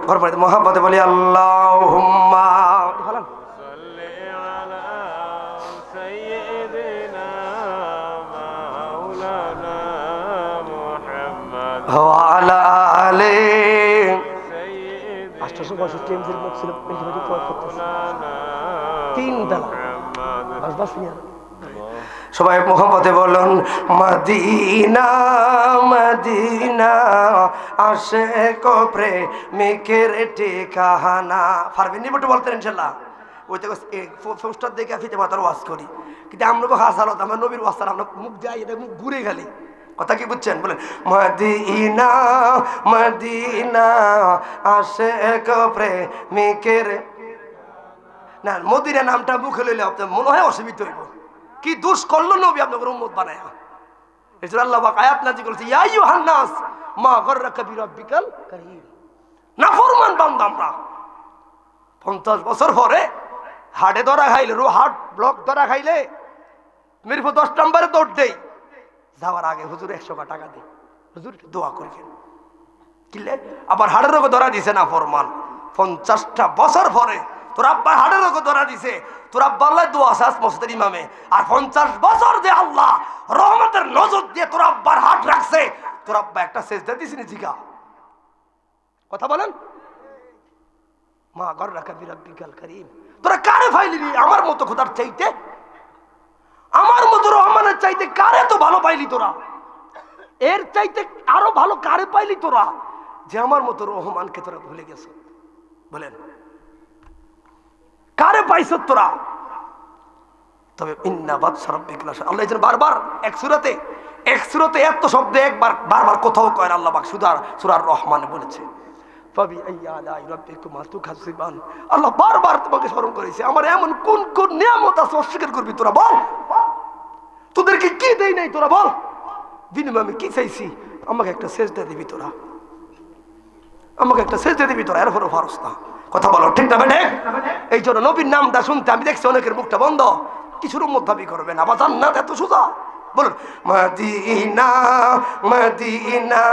ঘর বাড়িতে মহাব্বতে বলি আল্লাহুম্মা। ওয়ালা আলে 862 এমজির মুখ ছিল পেন্টিমেন্ট প্রয়োগ করতেছে 3 বেলা বাস বাস নিয়ে। সবাই মোহাম্মদে বলুন মদিনা মদিনা আশিক ও প্রেমিকের ঠিকানা। পারবেন নি বলতে বলতেন ইনশাআল্লাহ? ওই তো পোস্টার দেখে ফিতে মাথার ওয়াজ করি, কিন্তু আমরা হাসালত আমার নবীর ওয়াজ আমরা মুখ যাই এটা মুখ ঘুরে খালি। কথা কি বুঝছেন? বলেন মদিনা মদিনা আশিক প্রেমিকের না, মদিনা নামটা মুখে লইলে আপনার মনে হয় অসুবিধা হইব। কি দোষ করলো নবী আপনাকে উম্মত বানায়া? এজন্য আল্লাহ পাক আয়াত নাযিল করেছে, ইয়া আইয়ুহান নাস মা গাররাকা বিরাব্বিকাল কারীম। নাফরমান বান্দা আমরা 50 বছর পরে হাড়ে ধরা খাইলে, হার্ট ব্লক ধরা খাইলে মিরপুর 10 নম্বরে দৌড় দেই, যাওয়ার আগে হুজুর 100 টাকা দেই, হুজুর দোয়া করেন কিলে। আবার হাড়ের রোগে ধরা দিছে না ফরমান, 50টা বছর পরে তোর আব্বা হাড়ের রোগে ধরা দিছে, তোর আব্বা আল্লাহ দোয়া শেষ মসজিদের ইমামে, আর 50 বছর যে আল্লাহ রহমতের নজর দিয়ে তোর আব্বার হাট রাখছে, তোর আব্বা একটা সেজদা দিছে নি? জিগা কথা বলেন। মা গাররাকা বিরাব্বিকাল কারীম, তোরা কারে ফাইলি? আমার মতো খোদার চাইতে, আমার মতো রহমানের চাইতে কারে তো ভালো পাইলি তোরা? এর চাইতে আরো ভালো কারে পাইলি তোরা যে আমার মতো রহমানকে তোরা ভুলে গেছ? বলেন কারে পাইছ তোরা? তবে ইন্না বাদশা রাব্বিকা লাশাদীদ, আল্লাহ যেন বারবার এক সূরাতে এত শব্দ একবার বারবার কোথাও কয় না, আল্লাহ পাক শুধু সূরা রহমানে বলেছে আল্লাহ বারবার তোমাকে স্মরণ করেছে। আমার এমন কোন কোন নিয়ামত আছে অস্বীকার করবি তোরা? বল, তোদেরকে কি দেই নাই তোরা? বল, বিনিময়ে আমি কি চাইছি? আমাকে একটা সেজদা দিবি তোরা, আমাকে একটা সেজদা দিবি তোরা, এরপরও পারস না। কথা বলো ঠিক না বেঠে? এই জন্য নবীর নামটা শুনতে আমি দেখছি অনেকের মুখটা বন্ধ। কিছুর উম্মত দাবি করবে না, বা জান্নাত এত সোজা। বলুন মদিনা মদিনা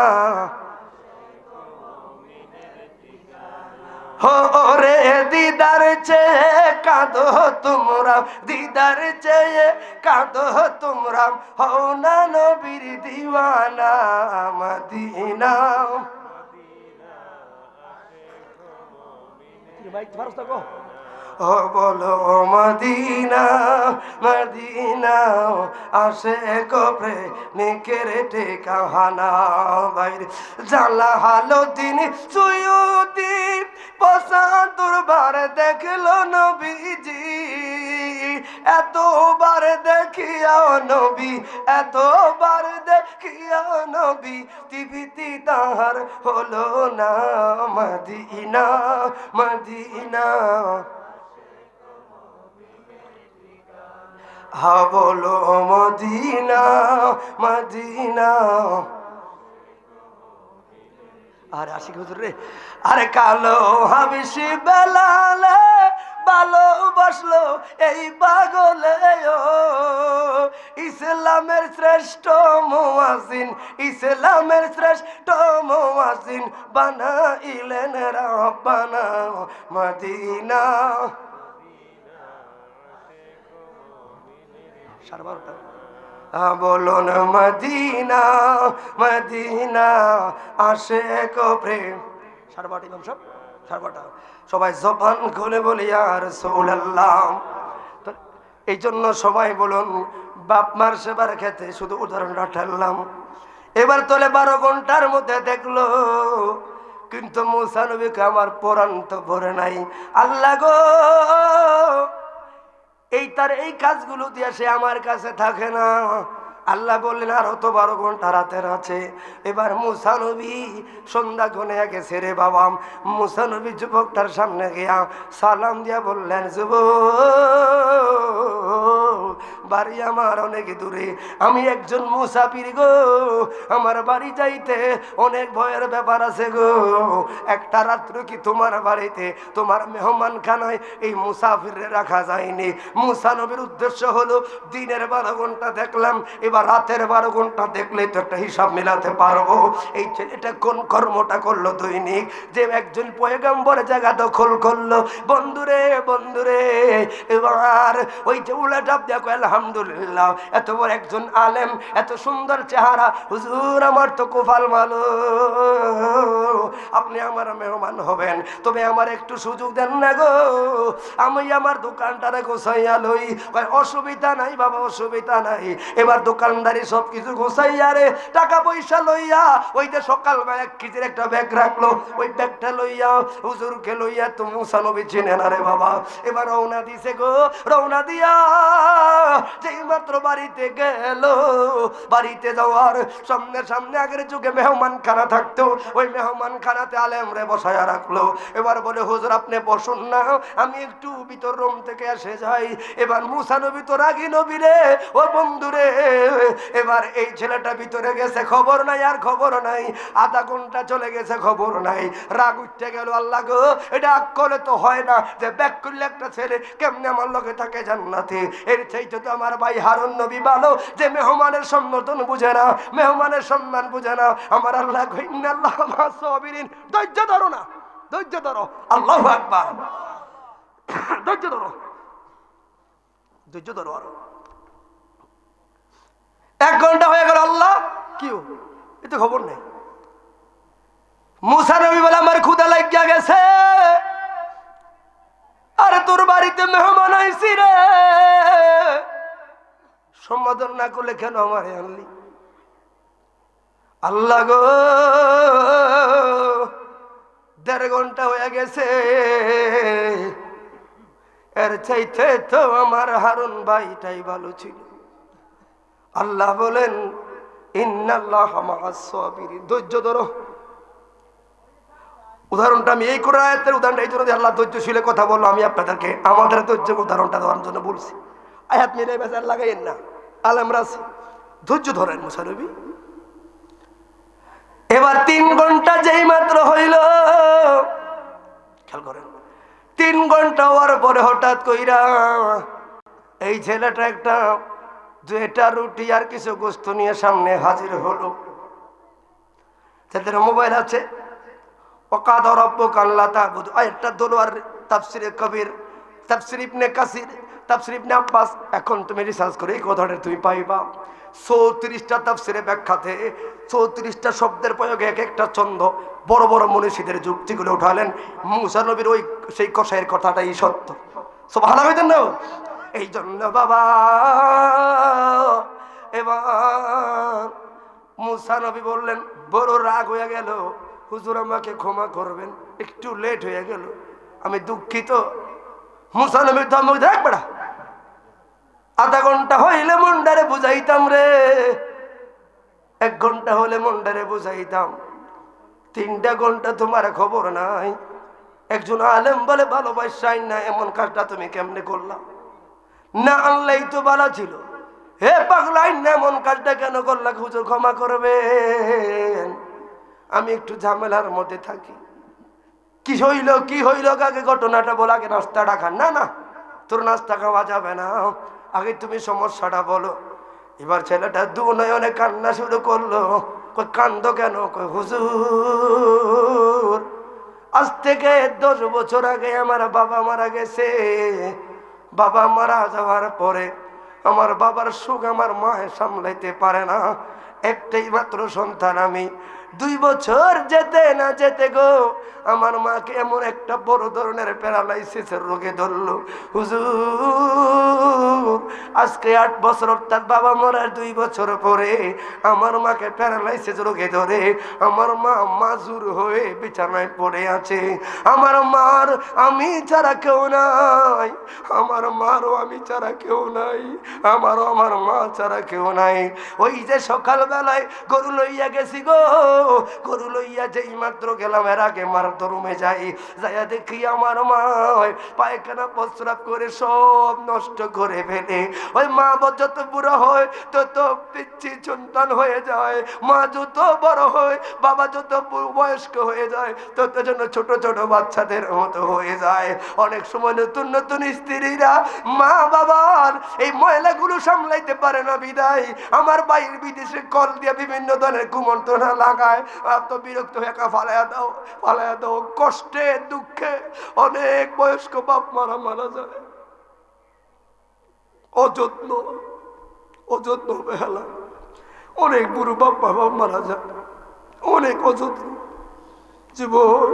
রে দিদার চেয়ে কাঁদো তোমরা, দিদার চেয়ে কাঁদো তোমরা, হও না নবীর দিওয়ানা মদিনা। ও বলো মদিনা মদিনা আশিক প্রেমিকের ঠিকানা। বাইরে জালা হালো দিন সুয়ুতি পঁচাত্তর বার দেখলো নবীজি, এতবার দেখিয়াও নবী, এতবার দেখিয়াও নবী, টিভিতে তাহার হলো না মদিনা মদিনা। হা বলো মদিনা মদিনা। আরে আশিক হুজুর রে, আরে কালো হাবিশি বেলালে ভালোবাসলো এই পাগলে, ও ইসলামের শ্রেষ্ঠ মুয়াজ্জিন, ইসলামের শ্রেষ্ঠ মুয়াজ্জিন বানাইলেন রব্বানা মদিনা। বলুন মদিনা মদিনা আশিক প্রেম। সারবাটা ইমাম সাহেব, সারবাটা সবাই জবান খুলে বলি ইয়া রাসূলুল্লাহ। এই জন্য সবাই বলুন, বাপ মার সেবার ক্ষেত্রে শুধু উদাহরণটা ঠেললাম। এবার তোলে 12 ঘন্টার মধ্যে দেখলো, কিন্তু মুসা নবীকে আমার পরাণ তো ভরে নাই। আল্লাহ গো, এই তার এই কাজগুলো দিয়ে সে আমার কাছে থাকে না। আল্লাহ বললেন আর তো 12 ঘন্টা রাতের আছে। এবার মুসা নবী সন্ধ্যা ঘনে গেছে রে বাবা। মুসা নবী যুবকটার সামনে গিয়া সালাম দিয়া বললেন, যুবক বাড়ি আমার অনেক দূরে, আমি একজন মুসাফির গো, আমার বাড়ি যাইতে অনেক ভয়ের ব্যাপার আছে গো। একটা রাত্র কি তোমার বাড়িতে তোমার মেহমান খানায় এই মুসাফিরে রাখা যায়নি? মুসা নবীর উদ্দেশ্য হলো দিনের 12 ঘন্টা দেখলাম, এবার রাতের 12 ঘন্টা দেখলে তো একটা হিসাব মিলাতে পারবো। এই ছেলেটা কোন কর্মটা করলো দৈনিক, যে একজন পয়গম্বর জায়গা দখল করলো। বন্ধুরে বন্ধুরে, এবার ওই যে উল্টা ডাব দেয়া কয় আলহামদুলিল্লাহ, এত বড় একজন আলেম, এত সুন্দর চেহারা, হুজুর আমার তো কপাল ভালো, আপনি আমার মেহমান হবেন, তবে আমার একটু সুযোগ দেন না গো, আমি আমার দোকানটারে গোছাইয়া লই। কয় অসুবিধা নাই বাবা, অসুবিধা নাই। এবার দোকানদারি সব কিছু গোছাইয়া রে টাকা পয়সা লইয়া ওই যে সকালবেলা কিসের একটা ব্যাগ রাখলো, ওই ব্যাগটা লইয়া হুজুরকে লইয়া তো মুসা নবী চিনে না রে বাবা। এবার রওনা দিছে গো, রওনা দিয়া যেই মাত্র বাড়িতে গেল, বাড়িতে যাওয়ার সামনে সামনে আগের যুগে মেহমান খানা থাকতো, ওই মেহমান খানাতে আলেম রে বসায়া রাখলো। এবার বলে হুজুর আপনি বসুন না, আমি একটু ভিতর রুম থেকে এসে যাই। এবার মুসা নবী তো রাগী নবী রে, ও বন্ধু রে, এবার এই ছেলেটা ভিতরে গেছে, খবর নাই আর খবর নাই, আধা ঘন্টা চলে গেছে, খবর নাই। রাগ উঠতে গেল, আল্লাহ গো, এটা আগ করলে তো হয় না যে ব্যাক করলে একটা ছেলে কেমনে আমার লগে থাকে জান্নাতে। এর চাইতে তো আমার ভাই হারুন নবী ভালো, যে মেহমানের সম্বোধন বুঝে না, মেহমানের সম্মান বুঝে না। আমার আল্লাহ ইন্নাল্লাহ মা'আস সাবিরিন, ধৈর্য ধরো না, ধৈর্য ধরো, আল্লাহু আকবার, ধৈর্য ধরো, ধৈর্য ধরো। আরো 1 ঘন্টা হয়ে গেল, আল্লাহ কি এতে খবর নেই। মুসা নবী বলে আমার ক্ষুধা লাগিয়া গেছে, আরে তোর বাড়িতে মেহমান আইছি রে, সম্বোধন না করলে কেন আমারে আনলি? আল্লাহ গো 1.5 ঘন্টা হয়ে গেছে, এর চাইতে তো আমার হারুন ভাইটাই ভালো ছিল। আল্লাহ বলেন ইন্নাল্লাহ মা'আস সাবিরিন, ধৈর্য ধরো। উদাহরণটা আমি এই কোরআন আয়াতের উদাহরণটা এই জন্য যে আল্লাহ ধৈর্যশীলের কথা বললো, আমি আপনাদেরকে আমাদের ধৈর্য উদাহরণটা দেওয়ার জন্য বলছি। আয়াত মিলে বেচার লাগাইয়েন না, আলেমরা ধৈর্য ধরেন মুসা নবী। এবার 3 ঘন্টা যেই মাত্র হইল, খেয়াল করেন, 3 ঘন্টা হওয়ার পরে হঠাৎ কইরা এই ছেলেটা একটা 2টা রুটি আর কিছু গোস্ত নিয়ে সামনে হাজির হলো। তাদের মোবাইল আছে, ওয়াকাদা রাব্বুকা আল্লা তা'বুদু, আয়াতটা দোলোয়ার তাফসিরে কবির, তাফসির ইবনে কাসির, তাফসির ইবনে আব্বাস, এখন তুমি রিসার্চ করে এই কথাটা তুমি পাইবা। 34টা তাফসিরে ব্যাখ্যাতে 34টা শব্দের প্রয়োগে এক একটা ছন্দ, বড় বড় মনীষীদের যুক্তিগুলো উঠালেন। মুসা নবীর ওই সেই কষায়ের কথাটাই সত্য, সুবহানাল্লাহ হইতেন না? এই জন্য বাবা এবার মুসা নবী বললেন, বড় রাগ হয়ে গেল, হুজুর আমাকে ক্ষমা করবেন, একটু লেট হয়ে গেল, আমি দুঃখিত। মুসা নবী ধমক দেখ বেড়া, আধা ঘন্টা হইলে মন্ডারে বুঝাইতাম রে, 1 ঘন্টা হলে মন্ডারে বুঝাইতাম, 3টা ঘন্টা তোমার খবর নাই। একজন আলেম বলে ভালোবাসাই না, এমন কাজটা তুমি কেমনে করলাম? না আনলেই তো ভালো ছিল। হে পাগলাই, না এমন কাজটা কেন করলা? হুজুর ক্ষমা করবেন, আমি একটু ঝামেলার মধ্যে থাকি। কি হইল কি হইল আগে ঘটনাটা বল, আগে নাস্তাটা খান। না না, তোর নাস্তা খাওয়া যাবে না, আগে তুমি সমস্যাটা বলো। এবার ছেলেটা দু নয়নে কান্না শুরু করলো। কই কান্দো কেন? কই হুজুর আজ থেকে 10 বছর আগে আমার বাবা মারা গেছে। বাবা মারা যাওয়ার পরে আমার বাবার সুখ আমার মায়ে সামলাইতে পারে না, একটাই মাত্র সন্তান আমি। 2 বছর যেতে না যেতে গো আমার মাকে এমন একটা বড় ধরনের প্যারালাইসিসের রোগে ধরলো। হুজুর আজকে 8 বছর, অর্থাৎ বাবা মরার 2 বছর পরে আমার মাকে প্যারালাইসিস রোগে ধরে আমার মা মাজুর হয়ে বিছানায় পড়ে আছে। আমার মার আমি ছাড়া কেউ নাই, আমার মারও আমি ছাড়া কেউ নাই, আমারও আমার মা ছাড়া কেউ নাই। ওই যে সকালবেলায় গরু লইয়া গেছি গো, গরু লইয়া যেই মাত্র গেলাম, এর আগে মার রুমে যাই, যাইয়া দেখি আমার মা পায়খানা প্রস্রাব করে সব নষ্ট করে ফেলে। ওই মা যত বুড়ো হয় তত পিচ্ছি সন্তান হয়ে যায়, মা যত বড় হয়, বাবা যত বয়স্ক হয়ে যায়, তত যেন ছোট ছোট বাচ্চাদের মতো হয়ে যায়। অনেক সময় নতুন নতুন স্ত্রীরা মা বাবার এই ময়লাগুলো সামলাইতে পারে না, বিদায় আমার বাইর বিদেশে কল দিয়ে বিভিন্ন ধরনের কুমন্ত্রণা লাগায়। এত বিরক্ত হয়ে ফালাইয়া দাও, ফালাইয়া দাও। কষ্টে দুঃখে অনেক বয়স্ক বাপ মারা মারা যায়, অযত্ন অযত্ন বেহালা, অনেক বুড়ো বাবা মা মারা যায়, অনেক অযত্ন। যুবক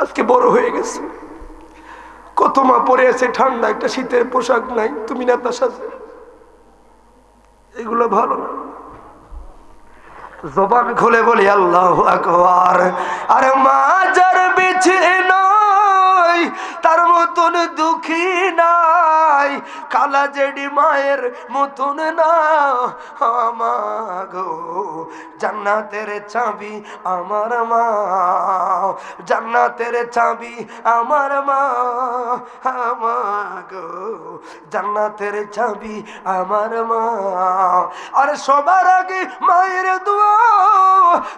আজকে বড় হয়ে গেছে, কত মা পরে আছে ঠান্ডা, একটা শীতের পোশাক নাই, তুমি না তার সাথে, এগুলো ভালো না। জবান খুলে বলি আল্লাহু আকবার। আর মা যার বেঁচে নয় তার মতন দুঃখী নাই, কালা জেডি মায়ের মতন না আমাগো, জান্নাতের চাবি আমার মা, জান্নাতের চাবি আমার মা, আমাগো জান্নাতের চাবি আমার মা। আর সবার আগে মায়ের দোয়া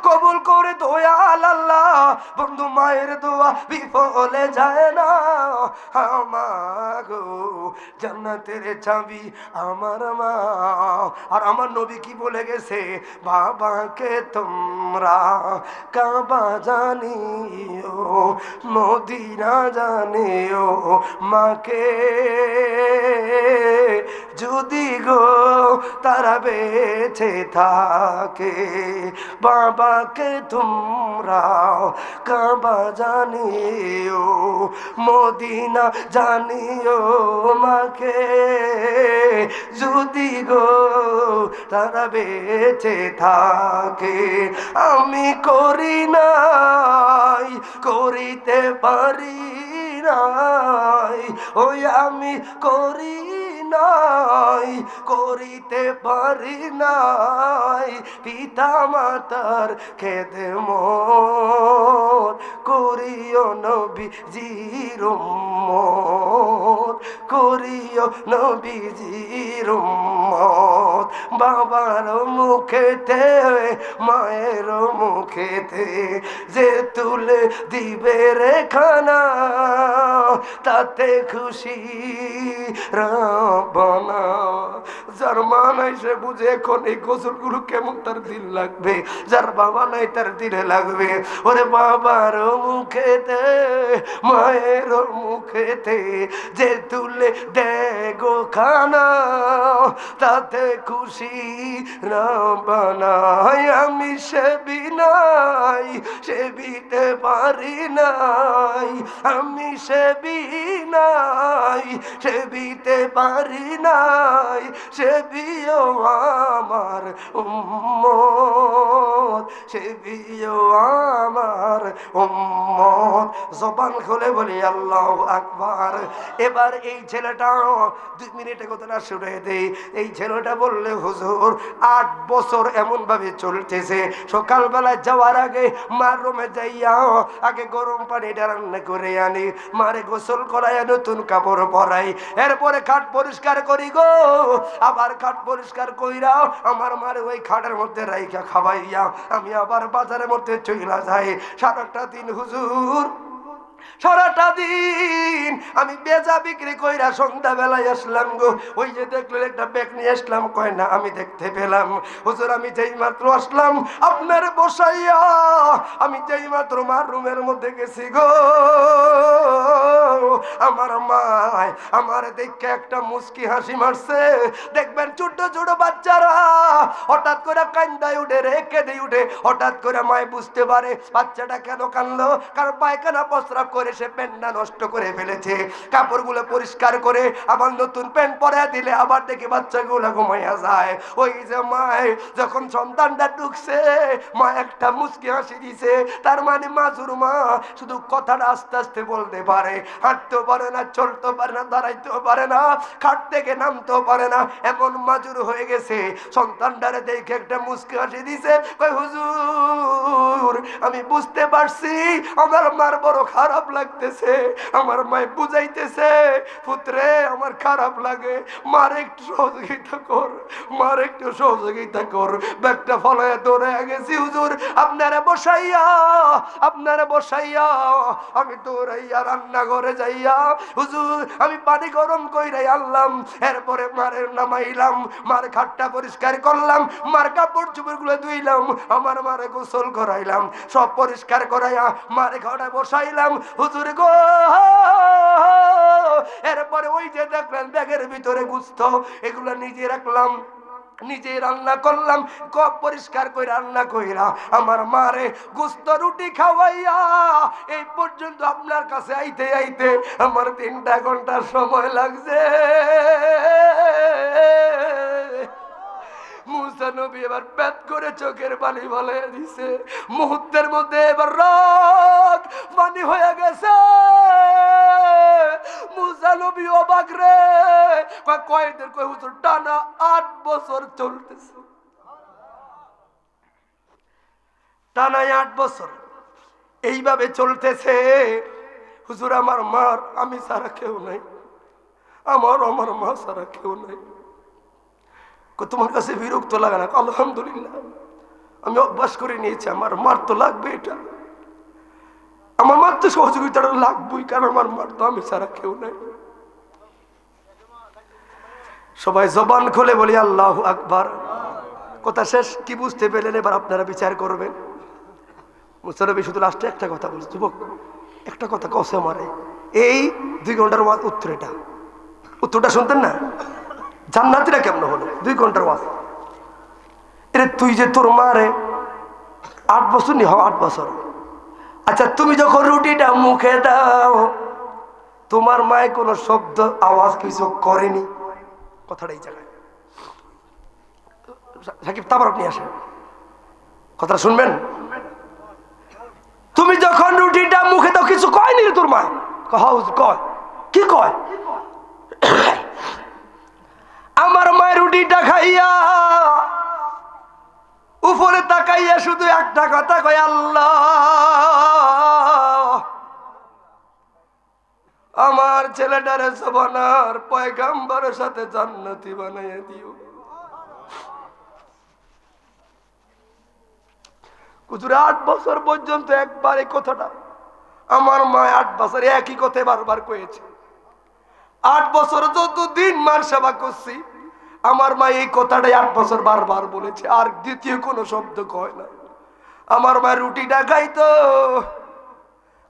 কবুল করে দয়াল আল্লাহ, বন্ধু মায়ের দোয়া বিফলে যায় না, আমাগো জান্নাতের চাবি আমার মা। আর আমার নবী কি বলে গেছে, বাবাকে তোমরা কাবা জানিও, মদিনা জানিও, মাকে যদি গো তারা বেঁচে থাকে, বাবাকে তোমরা কাবা জানিও, মদিনা জানিও, মাকে যদি গো তারা বেঁচে থাকে। আমি করি নাই, করিতে পারি নাই, ওই আমি করি নাই, করিতে পারি নাই, পিতা মাতার খেদমত করিও নবীজির উম্মত, করিও নবীজির উম্মত। বাবার মুখেতে মায়ের মুখেতে যে তুলে দিবে রে খানা, তাতে খুশি রাব্বানা। যার মা নাই সে বুঝে এখন এই গোসলগুলো কেমন তার দিল লাগবে, যার বাবা নাই তার দিলে লাগবে। ওরে বাবার মুখেতে মায়ের মুখেতে যে তুলে দে গো খানা, তাতে খুশি রাব্বানা। আমি সেবি নাই, সেবিতে পারি নাই, আমি সেবি নাই, সেবিতে পারি নাই, সেবিও আমার উম্মত, সেবিও আমার উম্মত। জবান খুলে বলি আল্লাহু আকবার। এবার এই ছেলেটা 2 মিনিটে কথাটা শুনে দেই। এই ছেলেটা বললে হুজুর 8 বছর এমন ভাবে চলতেছে, সকালবেলা যাওয়ার আগে মার রুমে যাইয়া আগে গরম পানিটা রান্না করে আনি, মারে গোসল করাই, নতুন কাপড় পরাই, এরপরে খাট পরিষ্কার করি গো, আবার খাট পরিষ্কার কইরা আমার মারে ওই খাটের মধ্যে রাইখা খাওয়াইয়া আমি আবার বাজারের মধ্যে চইলা যাই। সারাটা দিন হুজুর, সারাটা দিন আমি বেজা বিক্রি কইরা সন্ধ্যা বেলায় আসলাম গো। ওই যে দেখলেন একটা ব্যাগ নিয়ে আসলাম, কয় না আমি দেখতে পেলাম হুজুর, আমি যেই মাত্র আসলাম আপনার বসাইয়া, আমি যেই মাত্র মার রুমের মধ্যে গেছি গো, আমার মায় আমার দেখে একটা মুস্কি হাসি মারছে। দেখবেন ছোট ছোট বাচ্চারা হঠাৎ করে কান্দায় উঠে, রেখে দিয়ে উঠে, হঠাৎ করে মায় বুঝতে পারে বাচ্চাটা কেন কানলো, কারণ পায়খানা প্রস্রাব করে সে প্যান্টটা নষ্ট করে ফেলেছে। কাপড়গুলো পরিষ্কার করে আবার নতুন প্যান্ট পরে দিলে আবার দেখি বাচ্চাগুলো ঘুমাইয়া যায়। ওই যে মায় যখন সন্তানটা ঢুকছে, মা একটা মুস্কি হাসি দিছে, তার মানে মাজুর মা শুধু কথাটা আস্তে আস্তে বলতে পারে, হাঁটতেও পারে না, চলতেও পারে না, দাঁড়াইতেও পারে না, খাট থেকে নামতেও পারে না, এমন মাজুর হয়ে গেছে। সন্তানটারে দেখে একটা মুস্কি হাসি দিছে, কই হুজুর আমি বুঝতে পারছি আমার মার বড় খারাপ লাগতেছে। আমার মায় বুঝাইতেছে, পুত্রে আমার খারাপ লাগে, মার একটু সহযোগিতা কর, মার একটু সহযোগিতা কর। ব্যাগটা ফলাইয়া দৌড়ে গেছি হুজুর, আপনারা বসাইয়া, আপনারা বসাইয়া আমি দৌড়াইয়া রান্নাঘরে যাইয়া হুজুর আমি পানি গরম কইরাই আনলাম, এরপরে মারের নামাইলাম, মার খাটটা পরিষ্কার করলাম, মার কাপড় চোপড় গুলো ধুইলাম, আমার মারে গোসল করাইলাম, সব পরিষ্কার করাইয়া মারে ঘরে বসাইলাম। হুজুর গো এরপরে ওই যে দেখলেন ব্যাগের ভিতরে গোশত, এগুলা নিজে রাখলাম, নিজে রান্না করলাম, কপ পরিষ্কার করে রান্না কইরা আমার মারে গোশত রুটি খাওয়াইয়া এই পর্যন্ত আপনার কাছে আইতে আইতে আমার 3টা ঘন্টা সময় লাগছে। মুসা নবী এবার পেট করে চোখের পানি বলে দিছে, মুহূর্তের মধ্যে এবার রক পানি হয়ে গেছে। মুসা নবী অবাক রে, কয়েকদিন কয় হুজুর টানা 8 বছর চলতেছে, টানা 8 বছর এইভাবে চলতেছে। হুজুর আমার মার আমি ছাড়া কেউ নাই, আমার মা ছাড়া কেউ নাই। তোমার কাছে বিরক্ত লাগে না? আলহামদুলিল্লাহ, আমি অভ্যাস করে নিয়েছি, আমার মার তো লাগবে, এটা আমার মার তো সহযোগিতাটা লাগবেই, কারণ আমার মার তো আমি ছাড়া কেউ নাই। সবাই জবান খুলে বলি আল্লাহু আকবার। কথা শেষ। কি বুঝতে পেলেন এবার আপনারা বিচার করবেন। মুসা নবী শুধু লাস্টে একটা কথা বলছে, যুবক একটা কথা কসে মারে, এই 2 ঘন্টার ওয়াজ উত্তরটা শুনতেন না? জান্নাতীরা কেমন হলো 2 ঘন্টার ওয়াজ? এরে তুই যে তোর মারে 8 বছর নি, 8 বছর। আচ্ছা তুমি যখন রুটিটা মুখে দাও, তোমার মায়ে কোনো শব্দ আওয়াজ কিছু করেনি? কথাটা এই জায়গায় সাকিব তাবারক নিয়ে আসেন, কথাটা শুনবেন। তুমি যখন রুটিটা মুখে দাও কিছু কয়নি তোর মা? কয় কি কয়? আমার মায়ের রুটিটা খাইয়া উপরে তাকাইয়া শুধু একটা কথা কয়, আল্লাহ আমার ছেলেটারে সবানার পয়গাম্বরের সাথে জান্নাতি বানাইয়া দিও। হুজুর 8 বছর পর্যন্ত একবার এই কথাটা আমার মা 8 বছর একই কথা বারবার কয়েছে। 8 বছর যতদিন মার সেবা করছি আমার মা এই কথাটাই 8 বছর বারবার বলেছে, আর দ্বিতীয় কোনো শব্দ কয় না। আমার মা রুটিটা খাইতো,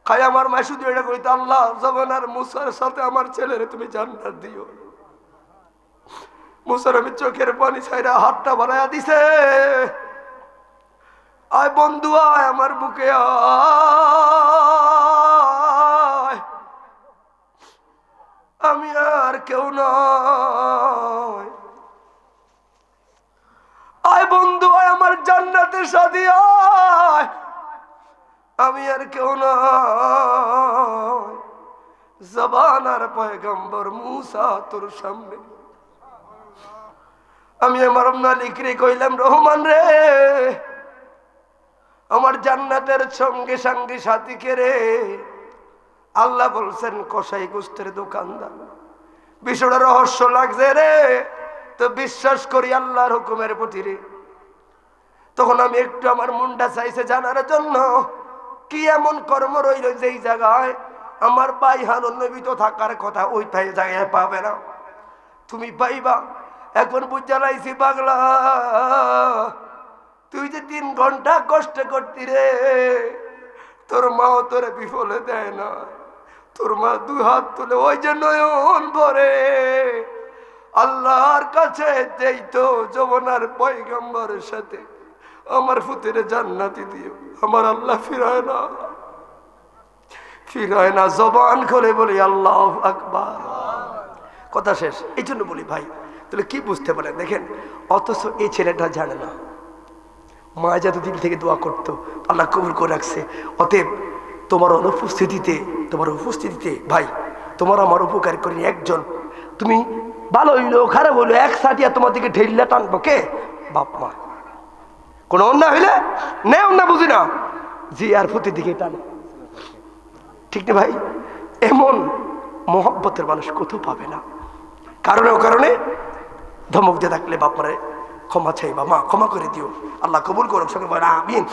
খাই আমার মা শুধু এটা কইতো, আল্লাহ জবানার মুসার সাথে আমার ছেলেরে তুমি জান্নাত দিও। মুসার আমি চোখের পানি ছাইরা হাতটা বাড়াইয়া দিছে, আয় বন্ধু আয় আমার বুকে আয়, আমি আর কেউ নয়, আয় বন্ধু আয় আমার জান্নাতের সাথী আয়, আমি আর কেউ নয়, জবানার পয়গম্বর মুসা তোর সামনে। আমি আমার মালিক রে কইলাম, রহমান রে আমার জান্নাতের সঙ্গে সঙ্গে সাথী কে রে? আল্লাহ বলছেন কসাই গোস্তের দোকানদার। বিষয়টা রহস্য লাগছে রে, তো বিশ্বাস করি আল্লাহর হুকুমের প্রতি রে। তখন আমি একটু আমার মনটা চাইছে জানার জন্য, কি এমন কর্ম রইল যেই জায়গায় আমার ভাই হারুন নবী তো থাকার কথা ওই জায়গায় পাবে না, তুমি পাইবা। এখন বুঝা লাইছি পাগলা, তুই যে 3 ঘন্টা কষ্ট করতি রে, তোর মাও তোরে বিফলে দেয় না। তোর মা 2 হাত তুলে ওই যে নয়ন ভরে আল্লাহর কাছে যেই তো যমুনার পয়গম্বরের সাথে আমার ফুতের জান্নাতি দিও। আমার আল্লাহ ফিরায় না, জবান করে বলি আল্লাহু আকবার। কথা শেষ। এই জন্য বলি ভাই, তাহলে কি বুঝতে পারেন দেখেন, অথচ এই ছেলেটা জানে না মা যতদিন থেকে দোয়া করতো আল্লাহ কবুল করে রাখছে। অতএব তোমার উপস্থিতিতে ভাই তোমার আমার উপকার করি একজন, তুমি ভালো হইলো খারাপ হইলো এক সাটিয়া তোমার দিকে ঢেললে টানবো কে? বাপ মা। কোনো অন্যায় হইলে নে অন্যায় বুঝি না, জি আর ফুতির দিকে টানে, ঠিক না ভাই? এমন মহব্বতের মানুষ কোথাও পাবে না। কারণে ধমক দিয়ে থাকলে বাপ মারে ক্ষমা চাইবা, মা ক্ষমা করে দিও, আল্লাহ কবুল করুক, সঙ্গে বলে আমিন।